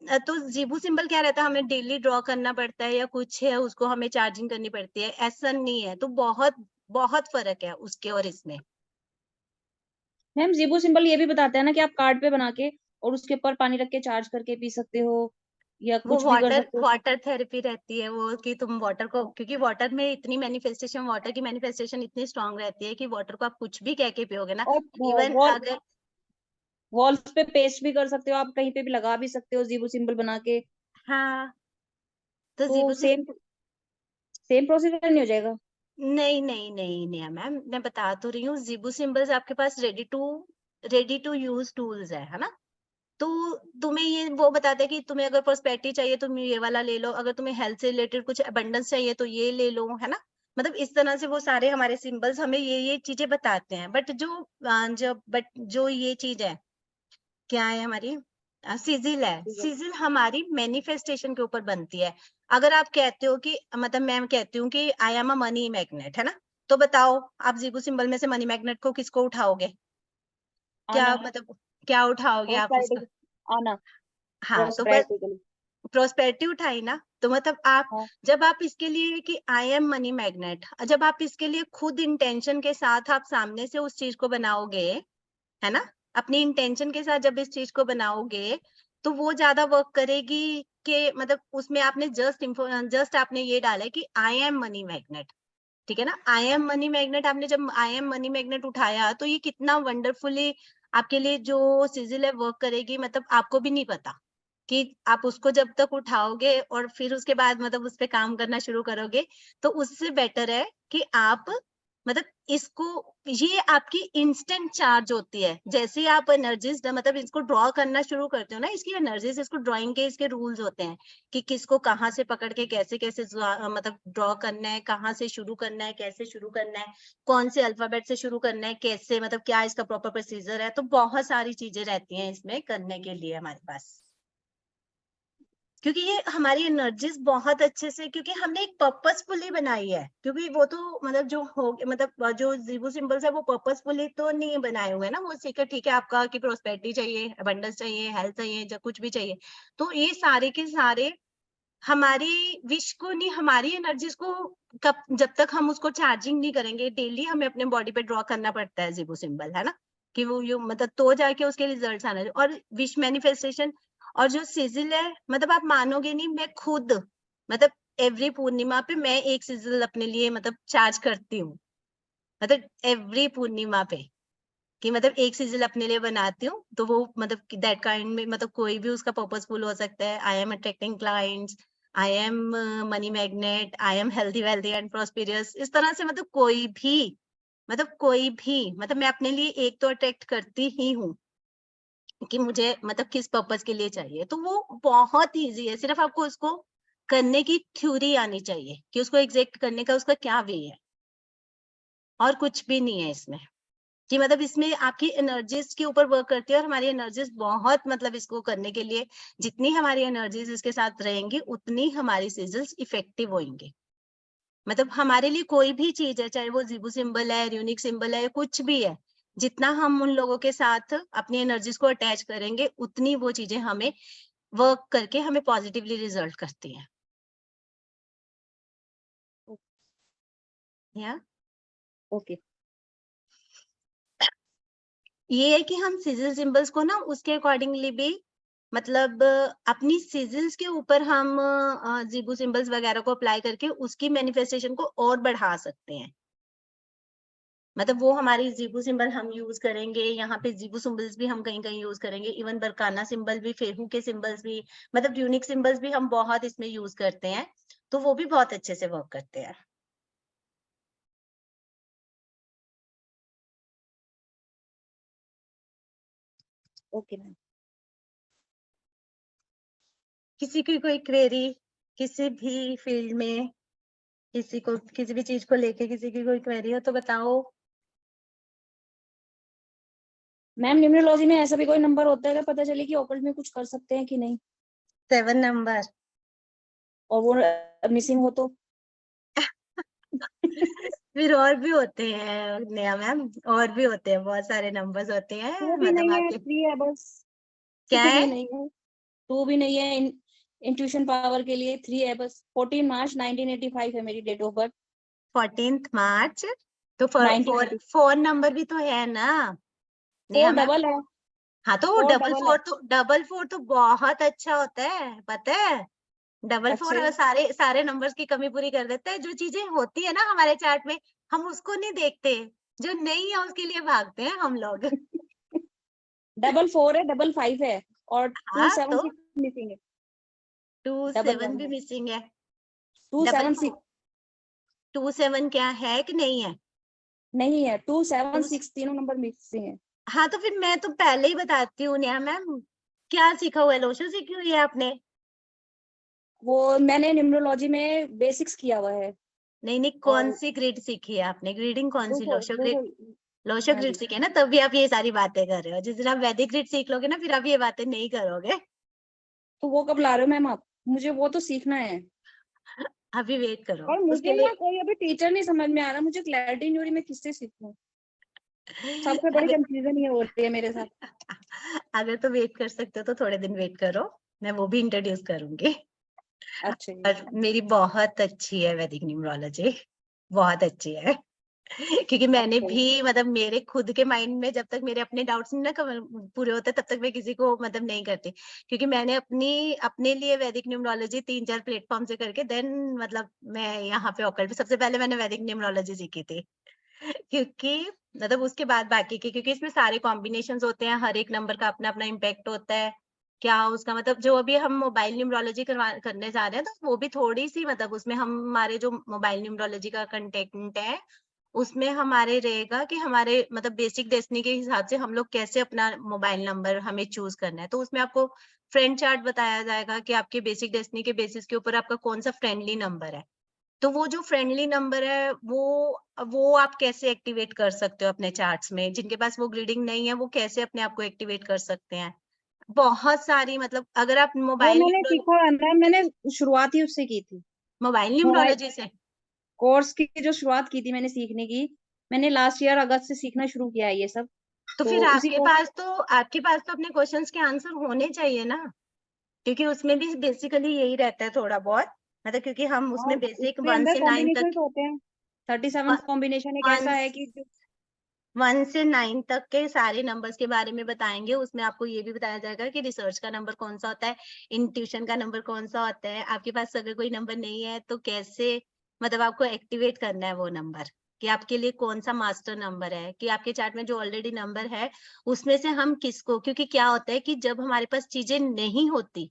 ज़ीबू सिंबल क्या रहता है, हमें डेली ड्रॉ करना पड़ता है या कुछ है, उसको हमें चार्जिंग करनी पड़ती है, ऐसा नहीं है। तो बहुत बहुत फर्क है उसके और इसमें। मैम ज़ीबू सिंबल ये भी बताते हैं ना कि आप कार्ड पे बना के और उसके ऊपर पानी रख के चार्ज करके पी सकते हो, या वो कुछ भी कर सकते हो। वाटर थेरेपी रहती है वो, कि तुम वाटर को, क्योंकि वाटर में इतनी मैनिफेस्टेशन, वाटर की मैनिफेस्टेशन इतनी स्ट्रांग रहती है कि वाटर को आप कुछ भी कह के पियोगे ना, और इवन वॉल अगर वॉल्स पे पेस्ट भी कर सकते हो, आप कहीं पे भी लगा भी सकते हो ज़ीबू सिंबल बना के, हाँ, तो तो ज़ीबू सेम सेम प्रोसीजर नहीं हो जाएगा? नहीं नहीं नहीं नहीं मैम, मैं बता तो रही हूँ, ज़ीबू सिंबल्स आपके पास रेडी टू यूज टूल्स है ना। तो तुम्हें ये वो बताते हैं कि तुम्हें अगर प्रोस्पेरिटी चाहिए तुम ये वाला ले लो, अगर तुम्हें हेल्थ से रिलेटेड कुछ अबंडेंस चाहिए तो ये ले लो, है ना। मतलब इस तरह से वो सारे हमारे सिंबल्स हमें ये चीजें बताते हैं, बट जो ये चीज है, क्या है हमारी सिजिल है, सिजिल हमारी मैनिफेस्टेशन के ऊपर बनती है। अगर आप कहते हो कि मतलब मैं कहती हूँ कि I am a money magnet, है ना, तो बताओ आप ज़ीबू सिंबल में से मनी मैग्नेट को किसको उठाओगे? क्या आना, मतलब क्या उठाओगे आप उसका? प्रोस्पेरिटी, आना, हाँ, तो बस प्रोस्पेरिटी। प्रोस्पेरिटी उठाई ना, तो मतलब आप हाँ, जब आप इसके लिए कि आई एम मनी मैग्नेट, जब आप इसके लिए खुद इंटेंशन के साथ आप सामने से उस चीज को बनाओगे, है ना, अपनी इंटेंशन के साथ जब इस चीज को बनाओगे, तो वो ज्यादा वर्क करेगी। कि मतलब उसमें आपने जस्ट आपने ये डाला है कि आई एम मनी मैग्नेट, ठीक है ना, आई एम मनी मैग्नेट, आपने जब आई एम मनी मैग्नेट उठाया तो ये कितना वंडरफुली आपके लिए जो सिजिल है वर्क करेगी, मतलब आपको भी नहीं पता, कि आप उसको जब तक उठाओगे और फिर उसके बाद मतलब उस पे काम करना शुरू करोगे, तो उससे बेटर है कि आप मतलब इसको, ये आपकी इंस्टेंट चार्ज होती है। जैसे ही आप एनर्जीज मतलब इसको ड्रॉ करना शुरू करते हो ना, इसकी एनर्जीज, इसको ड्राइंग के इसके रूल्स होते हैं कि किसको कहाँ से पकड़ के कैसे कैसे मतलब ड्रॉ करना है, कहाँ से शुरू करना है, कैसे शुरू करना है, कौन से अल्फाबेट से शुरू करना है, कैसे मतलब क्या इसका प्रॉपर प्रोसीजर है। तो बहुत सारी चीजें रहती हैं इसमें करने के लिए हमारे पास, क्योंकि ये हमारी एनर्जीज बहुत अच्छे से, क्योंकि हमने एक पर्पसफुली बनाई है। क्योंकि वो तो मतलब जो हो मतलब जो जीबू सिंबल्स है वो पर्पसफुली तो नहीं बनाए हुए ना, वो सीकर ठीक है आपका कि प्रोस्पेरिटी चाहिए, अबंडेंस चाहिए, हेल्थ चाहिए, जब कुछ भी चाहिए, तो ये सारे के सारे हमारी विश को नहीं, हमारी एनर्जीज को कब जब तक हम उसको चार्जिंग नहीं करेंगे, डेली हमें अपने बॉडी पे ड्रॉ करना पड़ता है जीबू सिंबल, है ना, कि वो यो मतलब तो जाके उसके रिजल्ट्स आना। और विश मैनिफेस्टेशन और जो सिजिल है, मतलब आप मानोगे नहीं, मैं खुद मतलब एवरी पूर्णिमा पे मैं एक सिजिल अपने लिए मतलब चार्ज करती हूँ, मतलब एवरी पूर्णिमा पे, कि मतलब एक सिजिल अपने लिए बनाती हूँ। तो वो मतलब दैट काइंड में मतलब कोई भी उसका पर्पसफुल हो सकता है। I am attracting clients, I am money magnet, I am healthy wealthy and prosperous, इस तरह से मतलब कोई भी मतलब मैं अपने लिए एक तो अट्रैक्ट करती ही हूँ कि मुझे मतलब किस पर्पस के लिए चाहिए। तो वो बहुत इजी है, सिर्फ आपको उसको करने की थ्योरी आनी चाहिए कि उसको एग्जैक्ट करने का उसका क्या वे है, और कुछ भी नहीं है इसमें। कि मतलब इसमें आपकी एनर्जीज के ऊपर वर्क करती है, और हमारी एनर्जीज बहुत मतलब इसको करने के लिए जितनी हमारी एनर्जीज इसके साथ रहेंगी उतनी हमारी सिजल्स इफेक्टिव होंगे। मतलब हमारे लिए कोई भी चीज है, चाहे वो जीबू सिंबल है, यूनिक सिंबल है, कुछ भी है, जितना हम उन लोगों के साथ अपनी एनर्जीज को अटैच करेंगे उतनी वो चीजें हमें वर्क करके हमें पॉजिटिवली रिजल्ट करती हैं। या ओके। ये है कि हम सिजिल सिंबल्स को ना उसके अकॉर्डिंगली भी मतलब अपनी सिजिल्स के ऊपर हम जीबू सिंबल्स वगैरह को अप्लाई करके उसकी मैनिफेस्टेशन को और बढ़ा सकते हैं। मतलब वो हमारी जीबू सिंबल हम यूज करेंगे, यहाँ पे जीबू सिंबल्स भी हम कहीं कहीं यूज करेंगे, इवन बरकाना सिंबल भी, फेहू के सिंबल्स भी, मतलब यूनिक सिंबल्स भी हम बहुत इसमें यूज करते हैं, तो वो भी बहुत अच्छे से वर्क करते हैं। Okay ma'am. किसी की कोई क्वेरी किसी भी फील्ड में, किसी को किसी भी चीज को लेके किसी की कोई क्वेरी हो तो बताओ। मैम न्यूमरोलॉजी में ऐसा भी कोई नंबर होता है क्या, पता चले कि ऑकल्ट में कुछ कर सकते हैं कि नहीं, 7 नंबर। और वो मिसिंग हो तो? फिर और भी होते हैं नेहा मैम, और भी होते हैं, बहुत सारे नंबर्स होते हैं, टू भी मतलब नहीं है, आपके 3 है बस। क्या 2 है। भी नहीं है, 2 भी नहीं है। इंट्यूशन पावर के लिए 3 है बस। 14 मार्च 1985 है मेरी डेट ऑफ बर्थ। 14 मार्च, तो 1980। 4 नंबर भी तो है ना 4 नेहा मैम। डबल है। हाँ तो 4 डबल डबल है। फोर तो बहुत अच्छा होता है, पता है। डबल अच्छा फोर जी। सारे सारे नंबर्स की कमी पूरी कर देता है। जो चीजें होती है ना हमारे चार्ट में, हम उसको नहीं देखते, जो नहीं है उसके लिए भागते हैं हम लोग। 4 है, 5 है, और 2 हाँ 7 तो 6 मिसिंग है। 27 भी मिसिंग है। 2 डबल 7 6 27 क्या है कि नहीं है। नहीं है, 2 7 2 6 तीनों नंबर मिसिंग है। हाँ तो फिर मैं तो पहले ही बताती हूँ नेहा मैम, क्या सीखा हुआ है, लोशो सीखी हुई है आपने। वो मैंने न्यूमरोलॉजी में बेसिक्स किया हुआ है। नहीं कौन और सी ग्रिड सीखी है आपने, ग्रीडिंग कौन सी, लोगो लोशो ग्रिड। लोगो लोशो हाँ ग्रिड जी। सीखे है ना, तभी आप ये सारी बातें कर रहे हो। जिस दिन आप वैदिक ग्रिड सीख लोगे ना, फिर आप ये बातें नहीं करोगे। तो वो कब ला रहे हो मैम आप? मुझे वो तो सीखना है। अभी वेट करो और उसके मुझे ना लिए। कोई अभी टीचर नहीं समझ में आ रहा, मुझे क्लैरिटी नहीं हो रही मैं किससे सीखूं। सबसे बड़ी अगर कंफ्यूजन ये हो रही है मेरे साथ। अगर तो वेट कर सकते हो तो थोड़े दिन वेट करो, मैं वो भी इंट्रोड्यूस करूंगी। अच्छा जी। और मेरी बहुत अच्छी है वैदिक न्यूमरोलॉजी, बहुत अच्छी है। क्योंकि मैंने अच्छा जी। भी मतलब मेरे खुद के माइंड में जब तक मेरे अपने डाउट्स नहीं ना पूरे होते तब तक मैं किसी को मतलब नहीं करती। क्योंकि मैंने अपने लिए वैदिक न्यूमरोलॉजी 3-4 प्लेटफॉर्म से करके देन मतलब मैं यहाँ पे ऑकल्ट सबसे पहले मैंने वैदिक न्यूमरोलॉजी सीखी थी। क्योंकि मतलब उसके बाद बाकी के, क्योंकि इसमें सारे कॉम्बिनेशंस होते हैं, हर एक नंबर का अपना अपना इम्पैक्ट होता है। क्या उसका मतलब जो अभी हम मोबाइल न्यूमरोलॉजी करने जा रहे हैं, तो वो भी थोड़ी सी मतलब उसमें हमारे जो मोबाइल न्यूमरोलॉजी का कंटेंट है, उसमें हमारे रहेगा कि हमारे मतलब बेसिक डेस्टिनी के हिसाब से हम लोग कैसे अपना मोबाइल नंबर हमें चूज करना है। तो उसमें आपको फ्रेंड चार्ट बताया जाएगा कि आपके बेसिक डेस्टिनी के बेसिस के ऊपर आपका कौन सा फ्रेंडली नंबर है। तो वो जो फ्रेंडली नंबर है वो आप कैसे एक्टिवेट कर सकते हो अपने चार्ट्स में। जिनके पास वो ग्रिडिंग नहीं है, वो कैसे अपने आप को एक्टिवेट कर सकते हैं। बहुत सारी मतलब अगर आप वो मोबाइल मैंने सीखा है मैम, मैंने शुरुआत ही उससे की थी। मोबाइल मोबाइल न्यूमरोलॉजी से, कोर्स की जो शुरुआत की थी मैंने सीखने की, मैंने लास्ट ईयर अगस्त से सीखना शुरू किया है ये सब। तो तो फिर उसी को आपके पास तो अपने क्वेश्चंस के आंसर होने चाहिए ना, क्योंकि उसमें भी बेसिकली यही रहता है थोड़ा बहुत, मतलब क्योंकि हम हाँ, उसमें बेसिक उसके 1 अंदर से 9 कॉम्बिनेशन तक होते हैं। 37 कॉम्बिनेशन एक ऐसा है कि 1 से 9 तक के सारे नंबर्स के बारे में बताएंगे। उसमें आपको ये भी बताया जाएगा कि रिसर्च का नंबर कौन सा होता है, इंट्यूशन का नंबर कौन सा होता है। आपके पास अगर कोई नंबर नहीं है तो कैसे मतलब आपको एक्टिवेट करना है वो नंबर, कि आपके लिए कौन सा मास्टर नंबर है, कि आपके चार्ट में जो ऑलरेडी नंबर है उसमें से हम किसको, क्योंकि क्या होता है कि जब हमारे पास चीजें नहीं होती,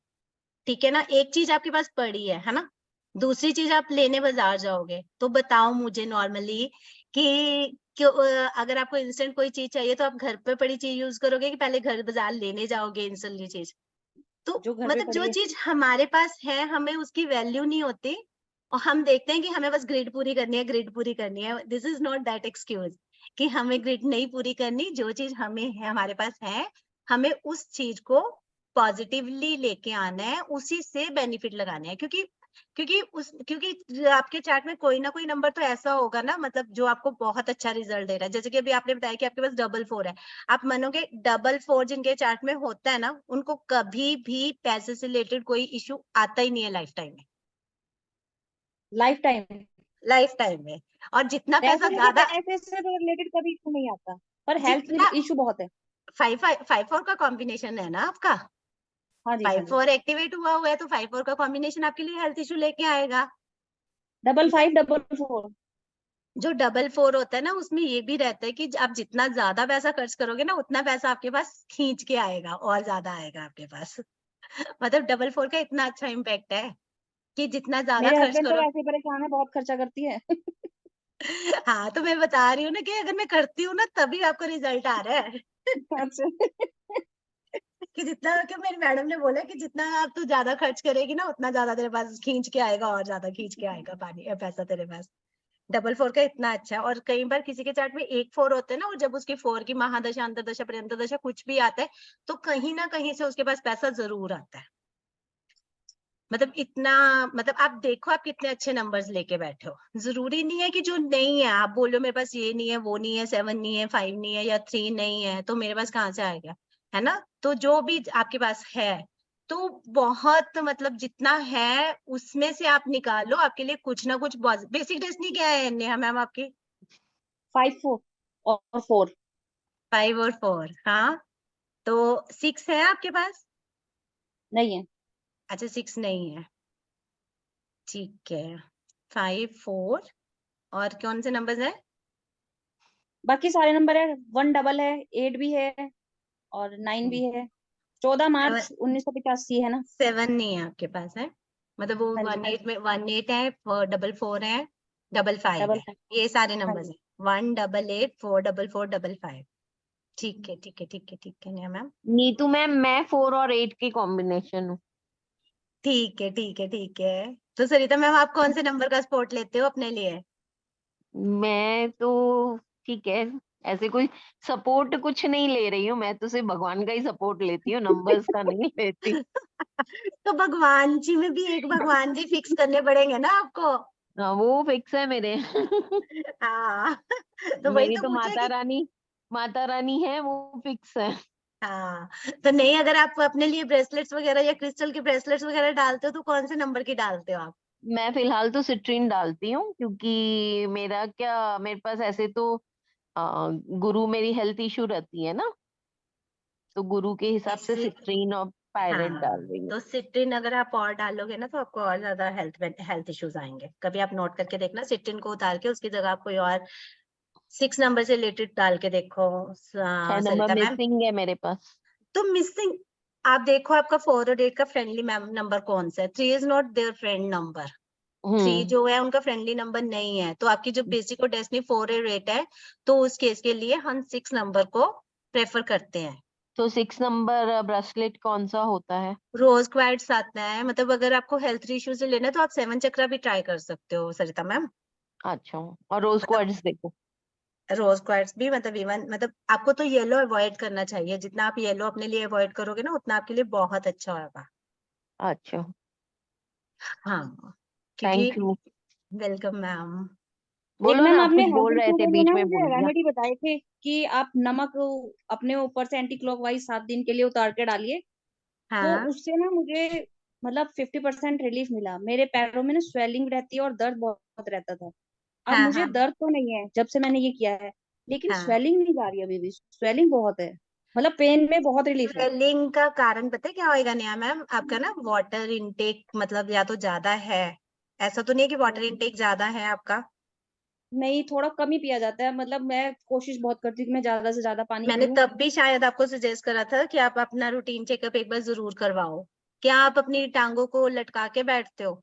ठीक है ना, एक चीज आपके पास पड़ी है ना, दूसरी चीज आप लेने बाजार जाओगे, तो बताओ मुझे नॉर्मली कि क्यों अगर आपको इंस्टेंट कोई चीज चाहिए तो आप घर पे पड़ी चीज यूज करोगे कि पहले घर बाजार लेने जाओगे इंस्टेंटली चीज। तो जो घर पे मतलब पड़ी जो है। चीज हमारे पास है हमें उसकी वैल्यू नहीं होती, और हम देखते हैं कि हमें बस ग्रिड पूरी करनी है, ग्रिड पूरी करनी है। This is not that excuse कि हमें ग्रिड नहीं पूरी करनी। जो चीज हमें है हमारे पास है, हमें उस चीज को पॉजिटिवली लेके आना है, उसी से बेनिफिट लगाने हैं। क्योंकि आपके चार्ट में कोई ना कोई नंबर तो ऐसा होगा ना, मतलब जो आपको बहुत अच्छा रिजल्ट दे रहा है। जैसे कि अभी आपने बताया कि आपके पास 4 है, आप मानोगे 4 जिनके चार्ट में होता है ना, उनको कभी भी पैसे से रिलेटेड कोई इश्यू आता ही नहीं है लाइफ टाइम में, लाइफ टाइम में। और जितना पैसा ज्यादा, पैसे से तो रिलेटेड कभी इशू नहीं आता, पर हेल्थ जितना इशू बहुत है। 5-4 का कॉम्बिनेशन है ना आपका, हाँ जी, हाँ जी। 5-4 एक्टिवेट हुआ है, तो 5-4 का कॉम्बिनेशन आपके लिए हेल्थ इशू लेके आएगा। 5544। जो 4-4 होता है ना, उसमें ये भी रहता है कि आप जितना ज्यादा पैसा खर्च करोगे ना, उतना पैसा आपके पास खींच के आएगा और ज्यादा आएगा आपके पास। मतलब 4-4 का इतना अच्छा इम्पैक्ट है कि जितना ज्यादा मेरे खर्च हस्बैंड तो करो। वैसे ही परेशान है, बहुत खर्चा करती है। हाँ, तो मैं बता रही हूँ ना कि अगर मैं करती हूँ ना तभी आपको रिजल्ट आ रहा है। अच्छा। कि जितना, कि मेरी मैडम ने बोला कि जितना आप तू ज्यादा खर्च करेगी ना, उतना ज्यादा तेरे पास खींच के आएगा और ज्यादा खींच के आएगा पैसा तेरे पास। 4-4 का इतना अच्छा है। और कई बार किसी के चार्ट में 1-4 होते हैं ना, और जब उसकी 4 की महादशा, अंतरदशा, पर्यंतदशा कुछ भी आता है, तो कहीं ना कहीं से उसके पास पैसा जरूर आता है। मतलब इतना, मतलब आप देखो आप कितने अच्छे नंबर्स लेके बैठे हो। जरूरी नहीं है कि जो नहीं है आप बोलो मेरे पास ये नहीं है, वो नहीं है, 7 नहीं है, 5 नहीं है या 3 नहीं है, तो मेरे पास कहाँ से आएगा, है ना। तो जो भी आपके पास है, तो बहुत मतलब जितना है उसमें से आप निकालो आपके लिए कुछ ना कुछ। बेसिक डेस्टिनी क्या है नेहा मैम आपकी? 5 और 4 5 और 4, हाँ। तो 6 है आपके पास? नहीं है। अच्छा, 6 नहीं है, ठीक है। 5, 4 और कौन से नंबर्स है? बाकी सारे नंबर है, 1 डबल है, 8 भी है और 9 भी है। 14 मार्च 1985 है ना। 7 नहीं है आपके पास, है मतलब वो हाँ जी। 18 में 18 है, 4-4 है, 5-5 डबल है, ये सारे हाँ नंबर्स जी। है। 1-8, 4-4, 5-5। ठीक है, ठीक है, ठीक है, ठीक है नेहा मैम। नीतू मैम, मैं 4 और 8 की कॉम्बिनेशन हूँ। ठीक है, ठीक है, ठीक है। तो सरिता मैम, आप कौन से नंबर का सपोर्ट लेते हो अपने लिए? मैं तो ठीक है, ऐसे कोई सपोर्ट कुछ नहीं ले रही हूँ, मैं तो सिर्फ भगवान का ही सपोर्ट लेती हूँ, नंबर्स का नहीं लेती। तो भगवान जी में भी एक भगवान जी फिक्स करने पड़ेंगे ना आपको। हाँ, वो फिक्स है मेरे। हाँ। तो वही मेरी तो तो पूछे कि माता रानी है, वो फिक्स है। हाँ। तो नहीं, अगर आप अपने लिए ब्रेसलेट्स वगैरह या क्रिस्टल के ब्रेसलेट्स वगैरह डालते हो, तो कौन से नंबर की डालते हो आप? मैं फिलहाल तो सिट्रीन डालती हूँ, क्योंकि मेरे पास ऐसे तो गुरु मेरी हेल्थ इशू रहती है ना, तो गुरु के हिसाब से इससे सिट्रीन और पायरेट डाल हाँ, रही हूँ। तो सिट्रिन अगर आप और डालोगे ना, तो आपको और ज्यादा हेल्थ इश्यूज आएंगे। कभी आप नोट करके देखना, सिट्रिन को उतार के उसकी जगह आप कोई और 6 नंबर से रिलेटेड डाल के देखो। 6 नंबर सरिता मैम, मिसिंग है मेरे पास। तो मिसिंग आप देखो आपका 4 और 8 का फ्रेंडली नंबर कौन सा है? 3 is not there friend number. 3 जो है उनका फ्रेंडली नंबर नहीं है, तो आपकी जो बेसिक और डेस्टिनी 4 और 8 है, तो उस केस के लिए हम 6 नंबर को प्रेफर करते हैं। तो 6 नंबर ब्रेसलेट कौन सा होता है? रोज क्वार्ट्स आता है, मतलब अगर आपको हेल्थ इश्यू से लेना है तो आप 7 चक्रा भी ट्राई कर सकते हो सरिता मैम। अच्छा, और रोज मतलब क्वार्ट्ज देखो। रोज क्वार्ट्स भी मतलब इवन मतलब आपको तो येलो अवॉइड करना चाहिए, जितना आप येलो अपने लिए अवॉइड करोगे ना उतना आपके लिए बहुत अच्छा होगा। अच्छा, हाँ, क्योंकि थैंक यू। Welcome ma'am. एक बोलो मैम ना, आपने कुछ हेल्थ बोल रहे इशू थे, के लिए बीच ना में मुझे बोल दिया। रेमेडी बताए थे कि आप नमक अपने ऊपर से एंटी क्लॉकवाइज 7 दिन के लिए उतार के डालिए, तो हाँ उससे ना मुझे मतलब 50% रिलीफ मिला। मेरे पैरों में ना स्वेलिंग रहती है और दर्द बहुत रहता था। अब हाँ मुझे हाँ दर्द तो नहीं है जब से मैंने ये किया है, लेकिन हाँ। स्वेलिंग नहीं जा रही अभी भी। स्वेलिंग बहुत है, मतलब पेन में बहुत रिलीफ है। स्वेलिंग का कारण पता है क्या होएगा नेहा मैम? आपका ना वाटर इनटेक मतलब या तो ज्यादा है, ऐसा तो नहीं है कि वाटर इनटेक ज्यादा है आपका? नहीं, थोड़ा कम ही पिया जाता है, मतलब मैं कोशिश बहुत करती हूँ कि मैं ज्यादा से ज्यादा पानी मैंने पीऊँ। तब भी शायद आपको सजेस्ट करा था कि आप अपना रूटीन चेकअप एक बार जरूर करवाओ। क्या आप अपनी टांगों को लटका के बैठते हो?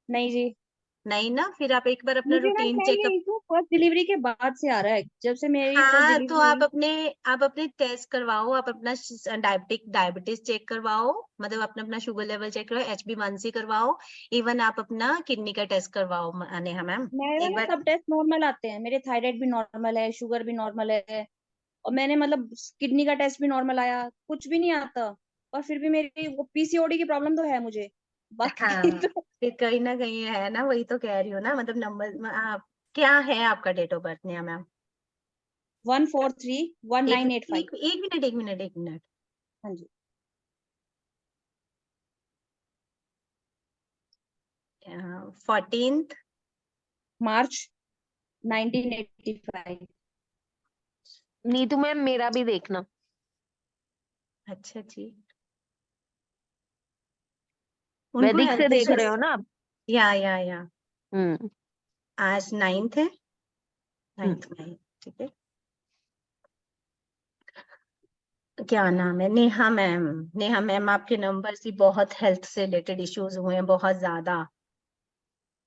नहीं जी, नहीं ना, फिर आप एक बार अपना मुझे ना रूटीन शायद ये चेकअप। इशू फर्स्ट डिलीवरी के बाद से आ रहा है, जब से मेरी फर्स्ट हाँ, तो डिलीवरी हुई। आप अपने टेस्ट करवाओ, आप अपना डायबिटीज चेक करवाओ, मतलब अपना अपना शुगर लेवल चेक करवाओ, HB1C करवाओ, इवन आप अपना किडनी का टेस्ट करवाओ नेहा मैम मेरा एक ना बार। सब टेस्ट नॉर्मल आते हैं, मेरे थायराइड भी नॉर्मल है, शुगर भी नॉर्मल है, और मैंने मतलब किडनी का टेस्ट भी नॉर्मल आया, कुछ भी नहीं आता। और फिर भी मेरी वो पीसीओडी की प्रॉब्लम तो है मुझे, बाकी हाँ, तो। फिर कहीं ना कहीं है ना, वही तो कह रही हूँ ना, मतलब नंबर आप क्या है आपका date of birth Neha ma'am? 1431985। एक मिनट। हाँ जी। 14th। मार्च 1985। नीतू मैम, मेरा भी देखना। अच्छा जी। उनको वैदिक से हेल्थ देख रहे इश्यूज। हो ना आप? या हम्म। आज 9th है, हम्म। 9th मई, ठीक है। क्या नाम है? नेहा मैम। नेहा मैम, आपके नंबर से बहुत हेल्थ से रिलेटेड इश्यूज हुए हैं, बहुत ज्यादा।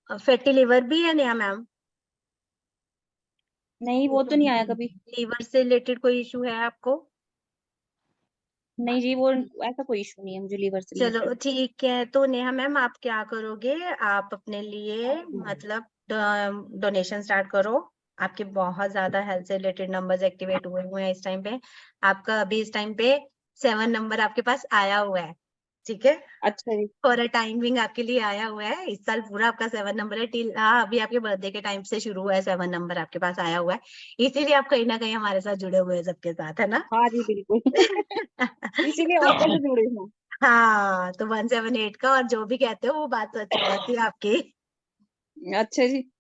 फैटी लिवर भी है नेहा मैम? नहीं, वो तो नहीं आया कभी। लीवर से रिलेटेड कोई इशू है आपको? नहीं जी, वो ऐसा कोई इशू नहीं है मुझे लीवर से चलो रिलेटेड। ठीक है, तो नेहा मैम आप क्या करोगे, आप अपने लिए मतलब डोनेशन स्टार्ट करो। आपके बहुत ज्यादा हेल्थ से रिलेटेड नंबर्स एक्टिवेट हुए हैं इस टाइम पे। आपका अभी इस टाइम पे 7 नंबर आपके पास आया हुआ है, ठीक है। अच्छा जी। फॉर अ टाइमिंग आपके लिए आया हुआ है, इस साल पूरा आपका 7 नंबर है टिल। हाँ, अभी आपके बर्थडे के टाइम से शुरू हुआ है, 7 नंबर आपके पास आया हुआ है, इसीलिए आप कहीं ना कहीं हमारे साथ जुड़े हुए हैं सबके साथ, है ना? हाँ जी, बिल्कुल। इसीलिए ऑफर तो से जुड़े हूँ। हाँ, तो 178 का, और जो भी कहते हो वो बात सच होती है आपकी। अच्छा जी।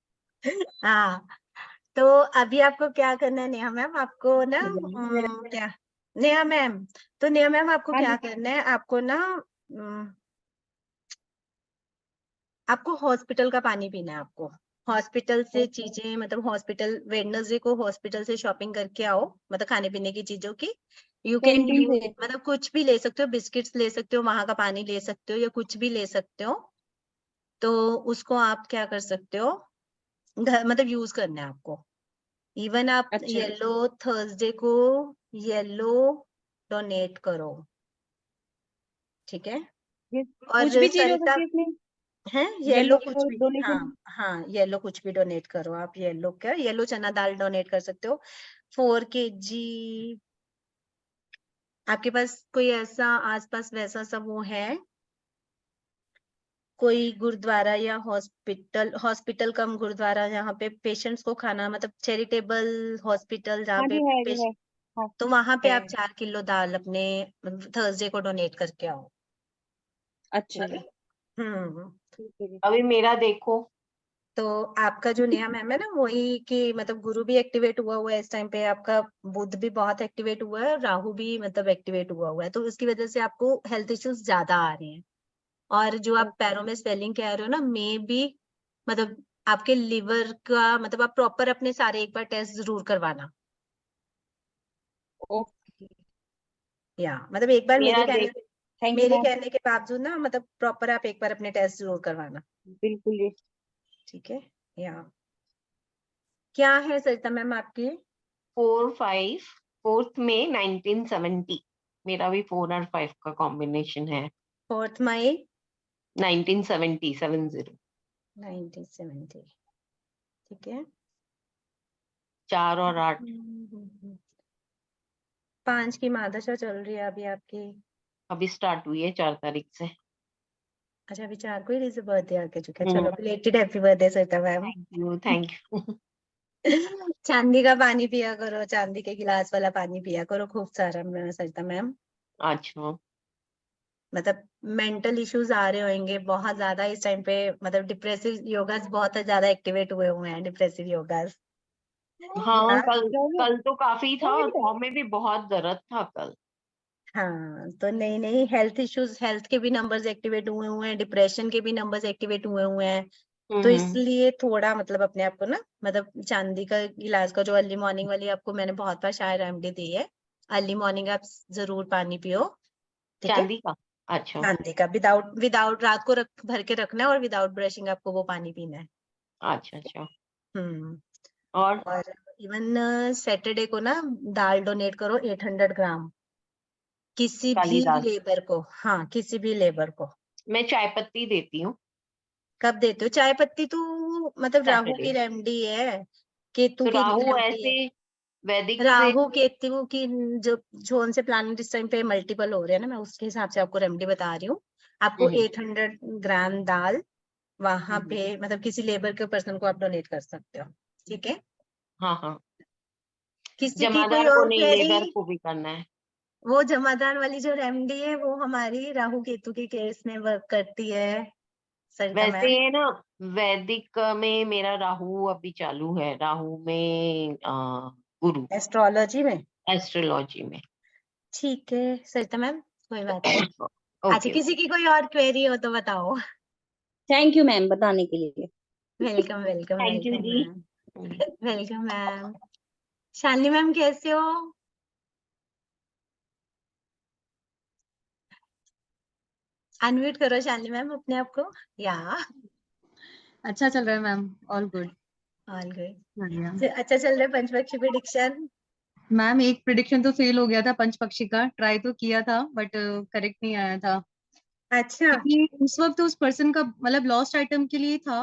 हाँ, तो अभी आपको क्या करना है नेहा मैम, आपको ना क्या नेहा मैम, तो नेहा मैम आपको हाँ क्या जी। करना है, आपको ना आपको हॉस्पिटल का पानी पीना है। आपको हॉस्पिटल से चीजें, मतलब हॉस्पिटल वेडनेसडे को हॉस्पिटल से शॉपिंग करके आओ, मतलब खाने पीने की चीजों की। यू कैन कैंटीन यू से। मतलब कुछ भी ले सकते हो, बिस्किट्स ले सकते हो, वहां का पानी ले सकते हो, या कुछ भी ले सकते हो। तो उसको आप क्या कर सकते हो, घर मतलब यूज करना है आपको। इवन आप अच्छा जी। येलो थर्सडे को येलो डोनेट करो, ठीक है। ये और कुछ भी चीज हो सरिता सकती है इसमें। है येलो येलो कुछ भी, हाँ डोनेशन। हाँ, येलो कुछ भी डोनेट करो आप। येलो क्या, येलो चना दाल डोनेट कर सकते हो 4 kg। आपके पास कोई ऐसा आसपास वैसा सब वो है, कोई गुरुद्वारा या हॉस्पिटल कम गुरुद्वारा जहाँ पे पेशेंट्स को खाना, मतलब चैरिटेबल हॉस्पिटल जहाँ हाँ पे जी, है जी, है। हाँ। तो वहां पे है। आप 4 किलो दाल अपने थर्सडे को डोनेट करके आओ, अच्छा ठीक है। जी। हम्म। ठीक है जी। अभी मेरा देखो। तो आपका जो नेहा मैम है ना, वही कि मतलब गुरु भी एक्टिवेट हुआ है इस टाइम पे, आपका बुध भी बहुत एक्टिवेट हुआ है, और राहु भी मतलब एक्टिवेट हुआ है, तो उसकी वजह से आपको हेल्थ इश्यूज ज्यादा आ रहे हैं। और जो आप पैरों में स्वेलिंग कह रहे हो ना, मे बी मतलब आपके लिवर का, मतलब आप प्रॉपर अपने सारे एक बार टेस्ट जरूर करवाना। ओके। या मतलब एक बार मेरा मेरे कहने, देख थैंक यू मेरे मैम। कहने के बावजूद ना मतलब प्रॉपर आप एक बार अपने टेस्ट जरूर करवाना, बिल्कुल जी। ठीक है। या क्या है सरिता मैम आपकी? 4-5 4th में 1970 मेरा भी 4 और 5 का कॉम्बिनेशन है। 4 मई 1970 1970, ठीक है। 4 और 8 5 की महादशा चल रही है अभी आपकी। अभी स्टार्ट हुई है 4 तारीख से। अच्छा, अभी 4 को ही रिजर्व बर्थडे आके चुका है। चलो belated happy birthday Sarita ma'am. Thank you. चांदी का पानी पिया करो, चांदी के गिलास वाला पानी पिया करो खूब सारा सरिता मैम। अच्छा, मतलब मेंटल इश्यूज आ रहे होंगे बहुत ज्यादा इस टाइम पे, मतलब डिप्रेसिव योगास बहुत ज्यादा एक्टिवेट हुए हैं, डिप्रेसिव योगास। हाँ कल प्रॉब्लम कल तो काफी था और पाँव में भी बहुत दर्द था कल। हाँ, तो नहीं नहीं, हेल्थ इश्यूज, हेल्थ के भी नंबर्स एक्टिवेट हुए हैं, डिप्रेशन के भी नंबर्स एक्टिवेट हुए हैं। तो इसलिए थोड़ा मतलब अपने आप को ना, मतलब चांदी का गिलास का जो अर्ली मॉर्निंग वाली आपको मैंने बहुत बार शायद रेमेडी दी है, अर्ली मॉर्निंग आप जरूर पानी पियो, ठीक है। चांदी का। अच्छा चांदी का विदाउट विदाउट रात को भर के रखना है और विदाउट ब्रशिंग आपको वो पानी पीना है। अच्छा अच्छा। हम्म। और और इवन सैटरडे को ना दाल डोनेट करो 800 ग्राम, किसी काली भी दाल लेबर को। हाँ, किसी भी लेबर को। मैं चाय पत्ती देती हूँ कब देते हो चाय पत्ती? तो मतलब राहु सैटरडे। की रेमेडी है, केतु तो की राहु रेमेडी है। ऐसे वैदिक से राहु केतु की जो जोन से प्लानिट इस टाइम पे मल्टीपल हो रहे हैं ना, मैं उसके हिसाब से आपको रेमेडी बता रही हूँ। आपको 800 ग्राम दाल वहां पे मतलब किसी लेबर के पर्सन को आप डोनेट कर सकते हो, ठीक है। हाँ हाँ, किसी की कोई जमादार को और नहीं क्वेरी? लेबर को भी करना है। वो जमादार वाली जो रेमेडी है वो हमारी राहु केतु के केस में वर्क करती है सरिता वैसे मैम। ना वैदिक में मेरा राहु अभी चालू है, राहु में गुरु एस्ट्रोलॉजी में? एस्ट्रोलॉजी में। ठीक है सरिता मैम, कोई बात नहीं। अच्छा, ओके। किसी की कोई और क्वेरी हो तो बताओ। थैंक यू मैम बताने के लिए। Welcome welcome thank you welcome जी। Ma'am. Welcome ma'am. Shalini ma'am कैसे हो? अनम्यूट करो शालिनी मैम अपने आप को। या अच्छा चल रहा है ma'am, all good. All good. बढ़िया। अच्छा चल रहा है पंचपक्षी प्रेडिक्शन? मैम एक प्रिडिक्शन तो फेल हो गया था पंच पक्षी का, ट्राई तो किया था बट करेक्ट नहीं आया था, अच्छा। क्योंकि उस वक्त उस पर्सन का मतलब लॉस्ट आइटम के लिए था।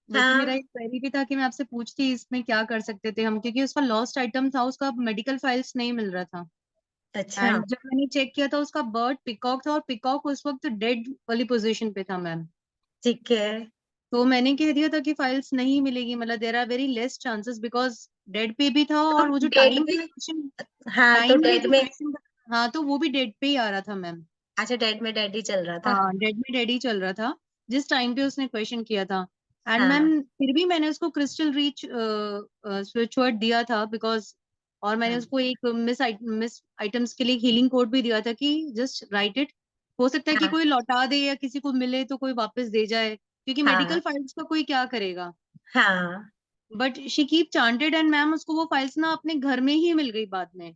बल्कि मेरा हाँ। एक क्वेरी भी था कि मैं आपसे पूछती इसमें क्या कर सकते थे हम, क्योंकि उसका लॉस्ट आइटम था, उसका मेडिकल फाइल्स नहीं मिल रहा था। अच्छा। एंड जब मैंने चेक किया था उसका बर्ड पिकॉक था और पिकॉक उस वक्त डेड वाली पोजीशन पे था मैम। ठीक है। तो मैंने कह दिया था कि फाइल्स नहीं मिलेगी, मतलब there are very less chances because डेड पे भी था तो और वो जो डेट टाइम भी में? क्वेश्चन, हाँ, तो टाइम भी डेट जो में? क्वेश्चन, हाँ तो वो भी डेड पे ही आ रहा था मैम। अच्छा, डेट में डेड ही चल रहा था। हाँ डेड में डेड ही चल रहा था जिस टाइम पे उसने क्वेश्चन किया था। एंड हाँ। मैम फिर भी मैंने उसको क्रिस्टल रीच स्विच वर्ड दिया था बिकॉज, और मैंने हाँ। उसको एक मिस आइटम्स के लिए हीलिंग कोड भी दिया था कि जस्ट राइट इट, हो सकता है कि हाँ। कोई लौटा दे या किसी को मिले तो कोई वापस दे जाए, क्योंकि मेडिकल हाँ। फाइल्स का कोई क्या करेगा। हाँ। But she keep chanted and ma'am उसको वो फाइल्स ना अपने घर में ही मिल गई बाद में,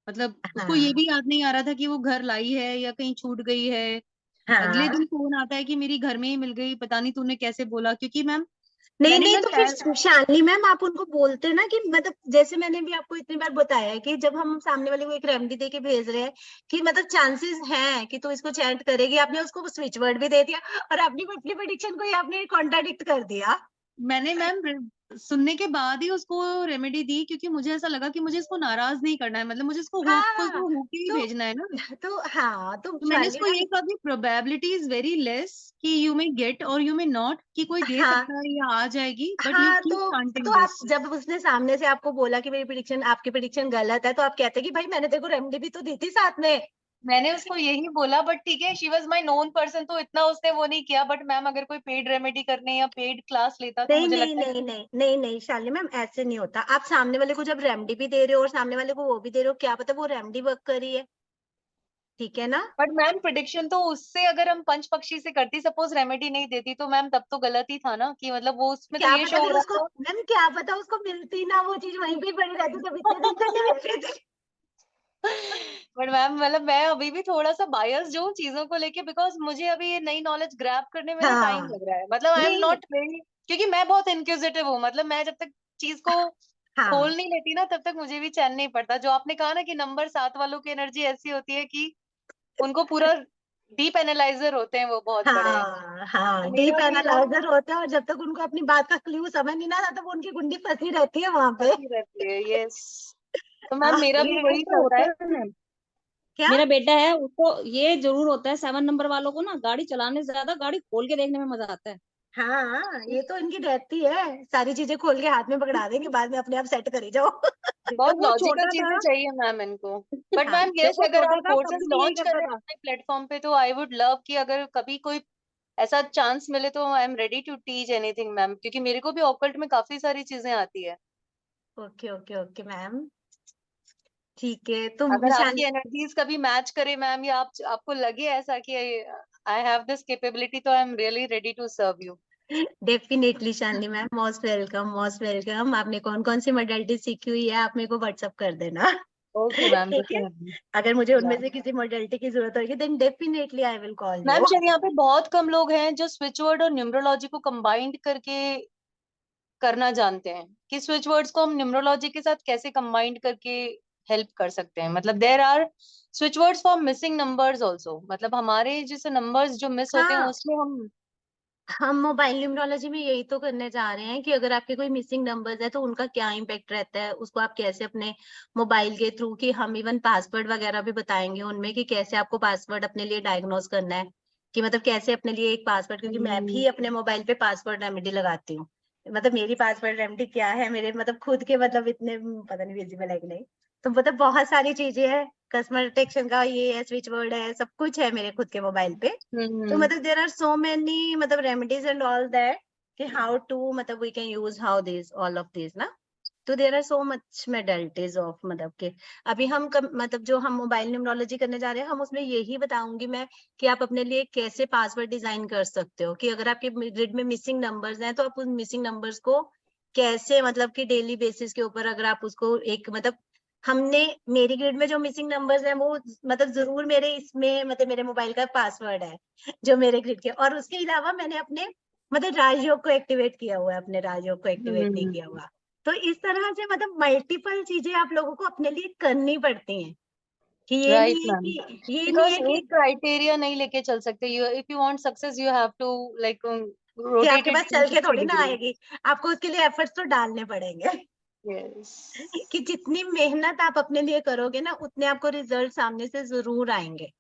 मतलब उसको ये हाँ। भी याद नहीं आ रहा था कि वो घर लाई है या कहीं छूट गई है। अगले हाँ। दिन फोन आता है कि मेरी घर में ही मिल गई, पता नहीं तूने कैसे बोला, क्योंकि मैम नहीं मैंने नहीं, ना तो फिर शालिनी मैम आप उनको बोलते ना कि मतलब जैसे मैंने भी आपको इतनी बार बताया है कि जब हम सामने वाले को एक रेमेडी दे के भेज रहे हैं कि मतलब चांसेस हैं कि तो इसको चैंट करेगी, आपने उसको स्विच वर्ड भी दे दिया और अपनी अपनी प्रेडिक्शन को ही आपने कॉन्ट्राडिक्ट कर दिया। मैंने मैम सुनने के बाद ही उसको रेमेडी दी, क्योंकि मुझे ऐसा लगा कि मुझे इसको नाराज नहीं करना है, मतलब मुझे इसको होपफुल हाँ। तो होके ही तो भेजना है ना। हाँ, तो तो मैंने शालिनी इसको ये मैम। कहा कि प्रोबेबिलिटी इज वेरी लेस कि यू मे गेट और यू मे नॉट, कि कोई दे हाँ। सकता है या आ जाएगी, बट यू हाँ, कीप तो चांटिंग आप दिस। जब उसने सामने से आपको बोला कि मेरी प्रेडिक्शन, आपकी प्रेडिक्शन गलत है, तो आप कहते कि भाई मैंने तेरे को रेमेडी भी तो दी थी साथ में। मैंने उसको यही बोला, बट ठीक है she was my known person तो इतना उसने वो नहीं किया, बट मैम अगर कोई पेड रेमेडी करने या पेड क्लास लेता तो नहीं मुझे नहीं लगता है नहीं कि नहीं नहीं नहीं शालिनी मैम, ऐसे नहीं होता। आप सामने वाले को जब रेमेडी भी दे रहे हो और सामने वाले को वो भी दे रहे हो, क्या पता वो रेमेडी वर्क कर रही है, ठीक है ना। बट मैम प्रिडिक्शन तो उससे अगर हम पंच पक्षी से करती, सपोज रेमेडी नहीं देती तो मैम तब तो गलत ही था ना, कि मतलब वो उसमें तो क्या ये पता शो हो फिर रहा उसको, था। मैम क्या पता उसको मिलती ना, वो चीज वहीं पे पड़ी रहती, तब इतने दिन तक नहीं मिल रही थी। बट मैम मतलब मैं अभी भी थोड़ा सा बायस हूँ चीजों को लेके, बिकॉज मुझे अभी ये नई नॉलेज ग्रैब करने में ना टाइम हाँ लग रहा है। मतलब आई एम नहीं नॉट वेरी, क्योंकि मैं बहुत इंक्विजिटिव हूँ। मतलब मैं जब तक चीज को खोल हाँ नहीं लेती ना, तब तक मुझे भी चैन नहीं पड़ता। जो आपने कहा ना कि नंबर 7 वालों की एनर्जी ऐसी होती है कि उनको पूरा डीप एनालाइजर होते हैं, वो बहुत बड़े। हाँ हाँ तो डीप मेरा भी ना एनालाइजर होते हैं, और जब तक उनको अपनी बात का क्लू समझ नहीं ना आता, तब उनकी कुंडी फंसी रहती है वहां पे। फंसी रहती है। यस, तो मैम हाँ मेरा भी ये वही तो चल रहा होता है। है मैम। क्या? मेरा बेटा है, उसको ये जरूर होता है, 7 नंबर वालों को ना गाड़ी चलाने से ज्यादा गाड़ी खोल के देखने में मजा आता है। हाँ ये तो इनकी रहती है, सारी चीजें खोल के हाथ में पकड़ा देंगे, बाद में अपने आप सेट करी जाओ। बहुत जब वो लॉजिकल छोटा था चीजें चाहिए मैम इनको। बट हाँ मैम जब यस, वो अगर छोटा आप था तब कोर्सेज भी यही लॉन्च कर करता रहे हैं था। अपने प्लेटफॉर्म पे, तो आई वुड लव कि अगर कभी कोई ऐसा चांस मिले तो I am ready to teach anything ma'am, क्योंकि मेरे को भी ऑकल्ट में काफी सारी चीजें आती है। ओके ओके ओके मैम, ठीक है। तो अगर शान आपकी एनर्जीज कभी मैच करे मैम, या आपको लगे ऐसा कि आई हैव दिस कैपेबिलिटी, तो I am really ready to serve you. Definitely Shalini ma'am, most welcome most welcome. आपने कौन कौन सी मॉडलिटी सीखी हुई है, आप मेरे को व्हाट्सअप कर देना। ओके मैम, ठीक है, डेफिनेटली। अगर मुझे उनमें से किसी मॉडलिटी की जरूरत होगी, then definitely I will call ma'am you. शायद यहाँ पे बहुत कम लोग हैं जो स्विच वर्ड और न्यूमरोलॉजी को कंबाइंड करके करना जानते हैं, कि स्विच वर्ड्स को हम न्यूमरोलॉजी के साथ कैसे कंबाइंड करके हेल्प कर सकते हैं। मतलब there are switch words for missing numbers also. मतलब हमारे जैसे नंबर्स जो मिस होते हैं हाँ, उसमें हम हम मोबाइल न्यूमरोलॉजी में यही तो करने जा रहे हैं कि अगर आपके कोई मिसिंग नंबर्स है तो उनका क्या इम्पैक्ट रहता है, उसको आप कैसे अपने मोबाइल के थ्रू, कि हम इवन पासवर्ड वगैरह भी बताएंगे उनमें कि कैसे आपको पासवर्ड अपने लिए डायग्नोज करना है, कि मतलब कैसे अपने लिए एक पासवर्ड, क्योंकि मैं भी अपने मोबाइल पे पासवर्ड रेमेडी लगाती हूँ। मतलब मेरी पासवर्ड रेमेडी क्या है, मेरे मतलब खुद के मतलब इतने पता नहीं विजिबल है कि नहीं, तो मतलब बहुत सारी चीजें हैं, कस्टमर डिटेक्शन का ये है, स्विच वर्ड है, सब कुछ है मेरे खुद के मोबाइल पे। तो हम्म मतलब देर आर सो मेनी मतलब रेमेडीज एंड ऑल दैट, कि हाउ टू मतलब we can use how this all of this ना। तो there are so much modalities of मतलब के अभी हम मतलब जो हम मोबाइल न्यूमरोलॉजी करने जा रहे हैं, हम उसमें यही बताऊंगी मैं कि आप अपने लिए कैसे पासवर्ड डिजाइन कर सकते हो, कि अगर आपके ग्रिड में मिसिंग नंबर्स हैं तो आप उन मिसिंग नंबर्स को कैसे मतलब कि डेली बेसिस के ऊपर अगर आप उसको एक मतलब, हमने मेरी ग्रिड में जो मिसिंग नंबर्स हैं वो मतलब जरूर मेरे इसमें मतलब मेरे मोबाइल का पासवर्ड है जो मेरे ग्रिड के, और उसके अलावा मैंने अपने मतलब राजयोग को एक्टिवेट किया हुआ है, अपने राजयोग को एक्टिवेट नहीं किया हुआ। तो इस तरह से मतलब मल्टीपल चीजें आप लोगों को अपने लिए करनी पड़ती हैं, कि ये राइट नहीं है मैम, कि ये नहीं बिकॉज है कि एक क्राइटेरिया नहीं लेके चल सकते। You if you want success you have to like आपके रोटेट इट पास चल के 360 थोड़ी ना डिग्री। आएगी, आपको उसके लिए एफर्ट्स तो डालने पड़ेंगे। यस, कि जितनी मेहनत आप अपने लिए करोगे ना, उतने आपको रिजल्ट सामने से जरूर आएंगे।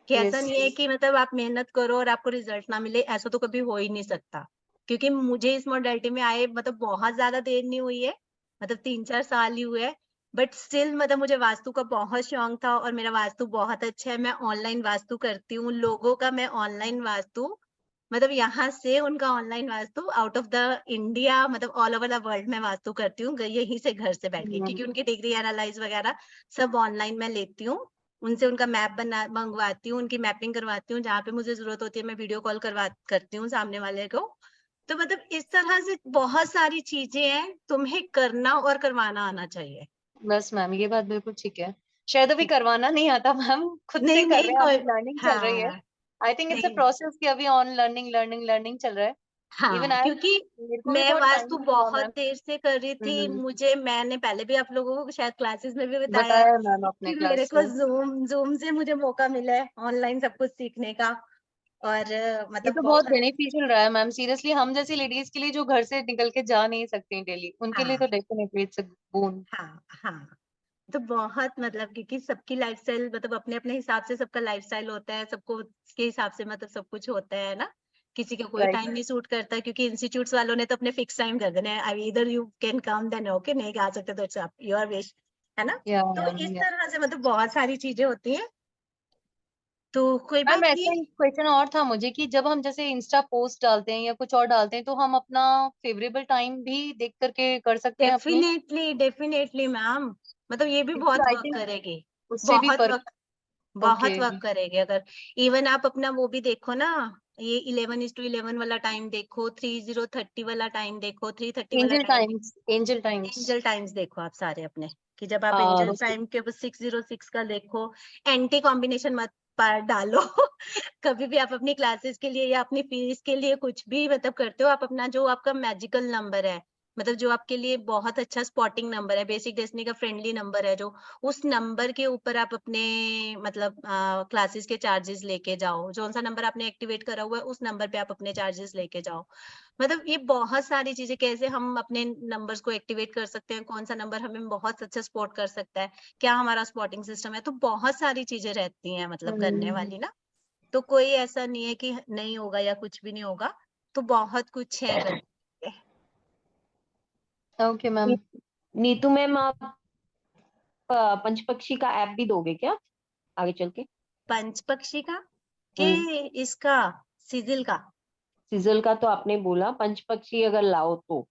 कि ऐसा यस, नहीं है कि मतलब आप मेहनत करो और आपको रिजल्ट ना मिले, ऐसा तो कभी हो ही नहीं सकता। क्योंकि मुझे इस मॉडलिटी में आए मतलब बहुत ज्यादा देर नहीं हुई है, मतलब 3-4 साल ही हुए हैं, बट स्टिल मतलब मुझे वास्तु का बहुत शौक था और मेरा वास्तु बहुत अच्छा है। मैं ऑनलाइन वास्तु करती हूँ लोगों का, मैं ऑनलाइन वास्तु मतलब यहाँ से उनका online vastu out of the India, मतलब ऑल ओवर द वर्ल्ड में वास्तु करती हूँ यहीं से घर से बैठ के, क्योंकि उनकी डिग्री एनालाइज वगैरह सब ऑनलाइन मैं लेती हूँ। उनसे उनका मैप बना मंगवाती हूँ, उनकी मैपिंग करवाती हूँ, जहाँ पे मुझे जरूरत होती है मैं वीडियो कॉल करती हूँ सामने वाले को। तो मतलब इस तरह से बहुत सारी चीजें हैं, तुम्हें करना और करवाना आना चाहिए। बस मैम ये बात बिल्कुल ठीक है। शायद अभी करवाना नहीं आता मैम, खुद से नहीं कर नहीं रहे हैं, कोई, अभी लर्निंग चल रही है। हाँ आई थिंक इट्स अ नहीं, प्रोसेस कि अभी ऑन लर्निंग लर्निंग लर्निंग चल रहा है। इवन हाँ आई, क्योंकि मेरे को भी मैं बहुत टाइम वास्तु लगा बहुत मैम। देर से कर रही थी, हम्म, मुझे मैंने पहले भी आप लोगों को शायद क्लासेस में भी बताया है बताया है मैम अपने कि मेरे क्लास को में। जूम जूम से मुझे मौका मिला है ऑनलाइन सब कुछ सीखने का, और ये मतलब तो बहुत बहुत, बेनिफिशियल रहा है मैम, सीरियसली। हम जैसी लेडीज के लिए जो घर से निकल के जा नहीं सकती डेली, उनके लिए तो हाँ डेफिनेटली इट्स अ बोन। हाँ हाँ, तो बहुत मतलब क्योंकि सबकी लाइफस्टाइल मतलब अपने अपने हिसाब से सबका लाइफस्टाइल होता है, सबको उसके हिसाब से मतलब सब कुछ होता है ना। किसी का कोई राइट, टाइम नहीं सूट करता, क्योंकि इंस्टीट्यूट्स वालों ने तो अपने फिक्स टाइम कर देने हैं, अब इधर you can come then okay, नहीं आ सकते तो इट्स योर विश, है ना। या तो इस या तरह से मतलब बहुत सारी चीजें होती हैं, तो कोई मैम बात ऐसा नहीं। एक क्वेश्चन और था मुझे, कि जब हम जैसे इंस्टा पोस्ट डालते हैं या कुछ और डालते हैं, तो हम अपना फेवरेबल टाइम भी देख करके कर सकते हैं अपने? डेफिनेटली डेफिनेटली मैम, मतलब ये भी क्योंकि बहुत आई वर्क थिंक करेगी, उससे भी बहुत पर वर्क, ओके। बहुत वर्क करेगी। अगर इवन आप अपना वो भी देखो ना, ये 11:11 वाला टाइम देखो, 30:30 वाला टाइम देखो, 3:30 वाला angel time, times, angel times. Angel times देखो आप सारे अपने, कि जब आप आ, एंजल टाइम के 606 का देखो, एंटी कॉम्बिनेशन मत डालो कभी भी आप अपनी क्लासेस के लिए या अपनी फीस के लिए कुछ भी मतलब करते हो, आप अपना जो आपका मैजिकल नंबर है, मतलब जो आपके लिए बहुत अच्छा स्पॉटिंग नंबर है, बेसिक डेस्टिनी का फ्रेंडली नंबर है, जो उस नंबर के ऊपर आप अपने मतलब क्लासेस के चार्जेस लेके जाओ, जो सा नंबर आपने एक्टिवेट करा हुआ है उस नंबर पे आप अपने चार्जेस लेके जाओ। मतलब ये बहुत सारी चीजें, कैसे हम अपने नंबर्स को एक्टिवेट कर सकते हैं, कौन सा नंबर हमें बहुत अच्छा स्पॉट कर सकता है, क्या हमारा स्पॉटिंग सिस्टम है, तो बहुत सारी चीजें रहती हैं मतलब करने वाली ना। तो कोई ऐसा नहीं है कि नहीं होगा या कुछ भी नहीं होगा, तो बहुत कुछ है करने के लिए। Okay ma'am. नीतू मैम, आप पंचपक्षी का ऐप भी दोगे क्या आगे चल के? पंचपक्षी का के इसका सिजिल का, सिजल का तो आपने बोला, पंचपक्षी अगर लाओ तो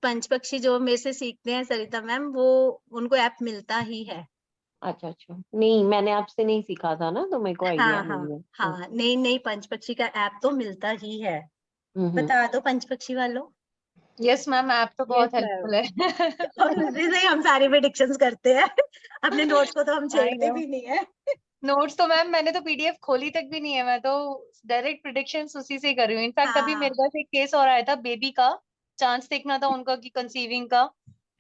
पंचपक्षी जो मेरे से सीखते हैं सरिता मैम, वो उनको ऐप मिलता ही है। अच्छा अच्छा, नहीं मैंने आपसे नहीं सीखा था ना, तो मेरे को आइडिया हाँ हाँ नहीं है। हाँ, नहीं नहीं, पंचपक्षी का ऐप तो मिलता ही है। हम्म। बता दो पंचपक्षी वालों। यस मैम, ऐप तो यस बहुत हेल्पफुल मैम। है। और उसी से ही हम सारी प्रेडिक्शंस करते हैं अपने नोट्स को तो हम आई छेड़ते नो। भी नहीं है। नोट्स तो मैम मैंने तो पीडीएफ खोली तक भी नहीं है, मैं तो डायरेक्ट प्रिडिक्शंस उसी से कर रही हूँ। इनफैक्ट अभी हाँ मेरे पास एक केस और आया था, बेबी का चांस देखना था उनका कि कंसीविंग का।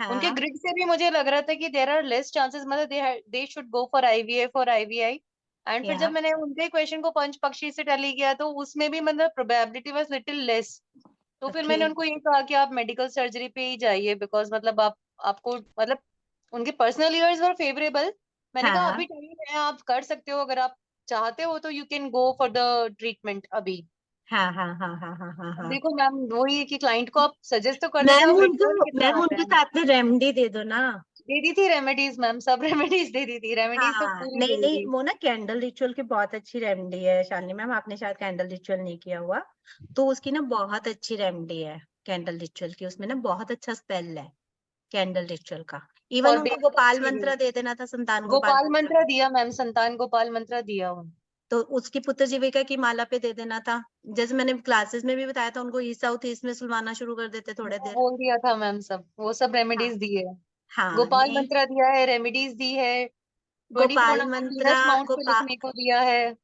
उनके हाँ ग्रिड से भी मुझे लग रहा था कि देयर आर लेस चांसेस, मतलब they should go for IVF और आईवीआई। एंड फिर जब या मैंने उनके क्वेश्चन को पंच पक्षी से टैली किया तो उसमें भी मतलब प्रोबेबिलिटी वाज लिटिल लेस। तो फिर ओके मैंने उनको ये कहा कि आप मेडिकल सर्जरी पे ही जाइए, बिकॉज मतलब आपको मतलब उनके पर्सनल ईयर्स वर फेवरेबल। मैंने कहा हाँ अभी टाइम है, आप कर सकते हो, अगर आप चाहते हो तो you can go for the treatment अभी। हाँ हाँ हाँ हाँ हाँ हाँ अब हाँ। देखो मैम, वही है कि क्लाइंट को आप सजेस्ट तो कर देते हो, अब रिटर्न कितना मैम आता उनके है। साथ में रेमेडी दे दो ना। दे दी थी रेमेडीज मैम, सब रेमेडीज दे दी थी, रेमेडीज तो हाँ पूरी नहीं दे दी नहीं, थी। वो ना कैंडल रिचुअल की बहुत अच्छी रेमेडी है शालिनी मैम, आपने शायद कैंडल रिचुअल नहीं किया हुआ, तो उसकी ना बहुत अच्छी रेमेडी है कैंडल रिचुअल की, उसमें ना बहुत अच्छा स्पेल है कैंडल रिचुअल का। इवन और उनको बेबी गोपाल कंसीविंग, मंत्र दे देना था, संतान गोपाल गोपाल मंत्र, मंत्र दिया मैम, संतान गोपाल मंत्र दिया हूँ। तो उसकी पुत्र जीविका की माला पे दे देना था। जैसे मैंने क्लासेस में भी बताया था, उनको ईस्ट साउथ ईस्ट में सुलवाना शुरू कर देते थोड़े वो देर। बोल दिया था मैम, सब वो सब हाँ रेमेडीज दी है। हाँ गोपाल नहीं, मंत्र दिया है, रेमेडीज दी है, 24 गोपाल नंबर मंत्र, वीनस माउंट पे लिखने को दिया है।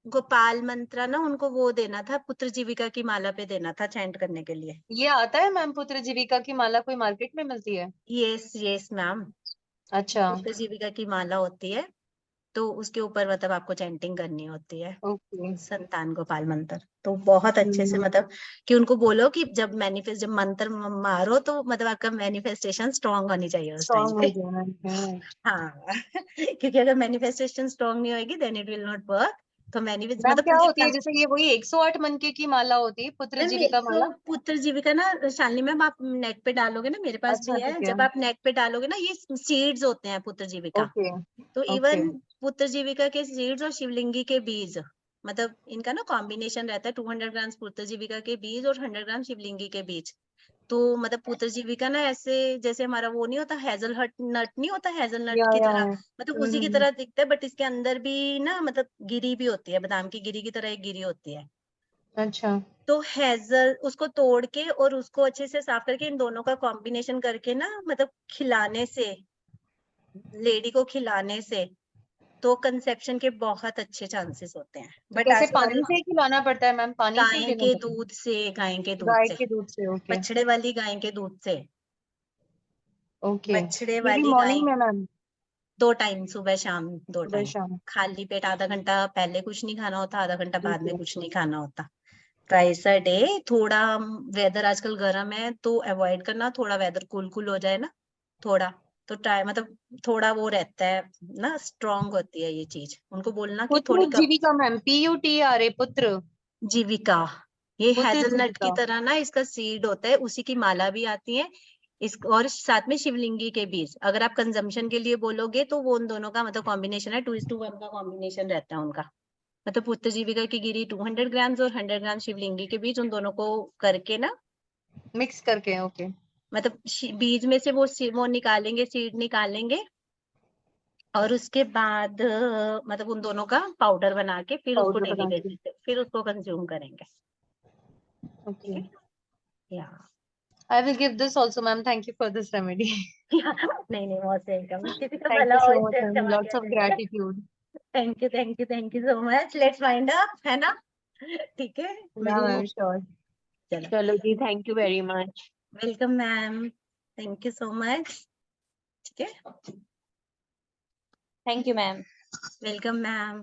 गोपाल मंत्र ना उनको वो देना था, पुत्र जीविका की माला पे देना था चैंट करने के लिए। ये आता है मैम, पुत्र जीविका की माला कोई मार्केट में मिलती है? यस यस मैम, अच्छा। पुत्र जीविका की माला होती है, तो उसके ऊपर मतलब आपको चैंटिंग करनी होती है ओके। संतान गोपाल मंत्र। तो बहुत अच्छे से मतलब कि उनको बोलो कि जब मैनिफेस्ट, जब मंत्र मारो तो मतलब आपका मैनिफेस्टेशन स्ट्रांग होनी चाहिए उस टाइम स्ट्रॉन्ग पे। हो जाना है। हाँ क्योंकि अगर मैनिफेस्टेशन स्ट्रांग नहीं होगी then it will not work. तो मैनिफेस्ट मैम मतलब क्या होती है, जैसे ये वही 108 मनके की माला होती है, पुत्र मैम जीविका तो माला? पुत्र जीविका ना शालिनी मैम, आप नेट पे डालोगे ना, मेरे पास अच्छा भी है, ठीक है। जब आप नेट पे डालोगे ना ये सीड्स होते हैं पुत्र जीविका। ओके। तो ओके। इवन पुत्र जीविका के सीड्स और शिवलिंगी के बीज, मतलब इनका ना कॉम्बिनेशन रहता है, 200 ग्राम पुत्र जीविका के बीज और 100 ग्राम शिवलिंगी के बीज। तो मतलब पुत्र जीविका ना ऐसे जैसे हमारा वो नहीं होता हेजल हट नट, नहीं होता हेजल नट की या तरह, मतलब उसी की हम्म। तरह दिखता है, बट इसके अंदर भी ना मतलब गिरी भी होती है, बादाम की गिरी की तरह एक गिरी होती है। अच्छा। तो हेजल उसको तोड़ के और उसको अच्छे से साफ करके इन दोनों का कॉम्बिनेशन करके ना मतलब खिलाने से, लेडी को खिलाने से तो कंसेप्शन के बहुत अच्छे चांसेस होते हैं। तो बट कैसे, आजकल पानी से ही खिलाना पड़ता है मैम, पानी से ही गाय देना के पड़ता दूध से, गाय के है? दूध गाय से, के दूध से, ओके। बछड़े वाली गाय के दूध से, ओके, बछड़े ये भी वाली गाय। मॉर्निंग में मैम? 2 टाइम, सुबह शाम 2 सुबह टाइम। शाम? खाली पेट आधा घंटा पहले कुछ नहीं खाना होता, आधा घंटा बाद में ओके। कुछ नहीं खाना होता। ट्राइस अ डे। थोड़ा वेदर आजकल गर्म है तो अवॉइड करना, थोड़ा वेदर कूल कूल हो जाए ना थोड़ा, तो ट्राई मतलब थोड़ा वो रहता है ना, स्ट्रांग होती है ये चीज, उनको बोलना कि पुत्र थोड़ी कम। जीविका मैम, PUTRA, पुत्र। जीविका, ये पुत्र हेजलनट की जीविका। तरह ना इसका सीड होता है, उसी की माला भी आती है इस, और साथ में शिवलिंगी के बीज। अगर आप कंजम्पशन के लिए बोलोगे तो वो उन दोनों का मतलब कॉम्बिनेशन है, 2:1 का कॉम्बिनेशन रहता है उनका। मतलब पुत्र जीविका की गिरी 200 ग्राम और 100 ग्राम शिवलिंगी के बीज, उन दोनों को करके ना मिक्स करके, ओके। मतलब बीज में से वो निकालेंगे, सीड निकालेंगे, और उसके बाद मतलब उन दोनों का पाउडर बना के फिर उसको Powder डेली बना के। बेसिस पे फिर उसको कंज्यूम करेंगे। Okay. या I will give this also, ma'am. Thank you for this remedy. नहीं नहीं, मोस्ट वेलकम, किसी का Thank भला you हो so much, इससे अच्छा ma'am. Lots of मांगे। gratitude. Thank you so much. Let's wind up, है ना? ठीक है, Yeah, ma'am. Sure. चलो, चलो जी, thank you very much. Welcome ma'am, thank you so much. ठीक है, thank you ma'am. Welcome ma'am.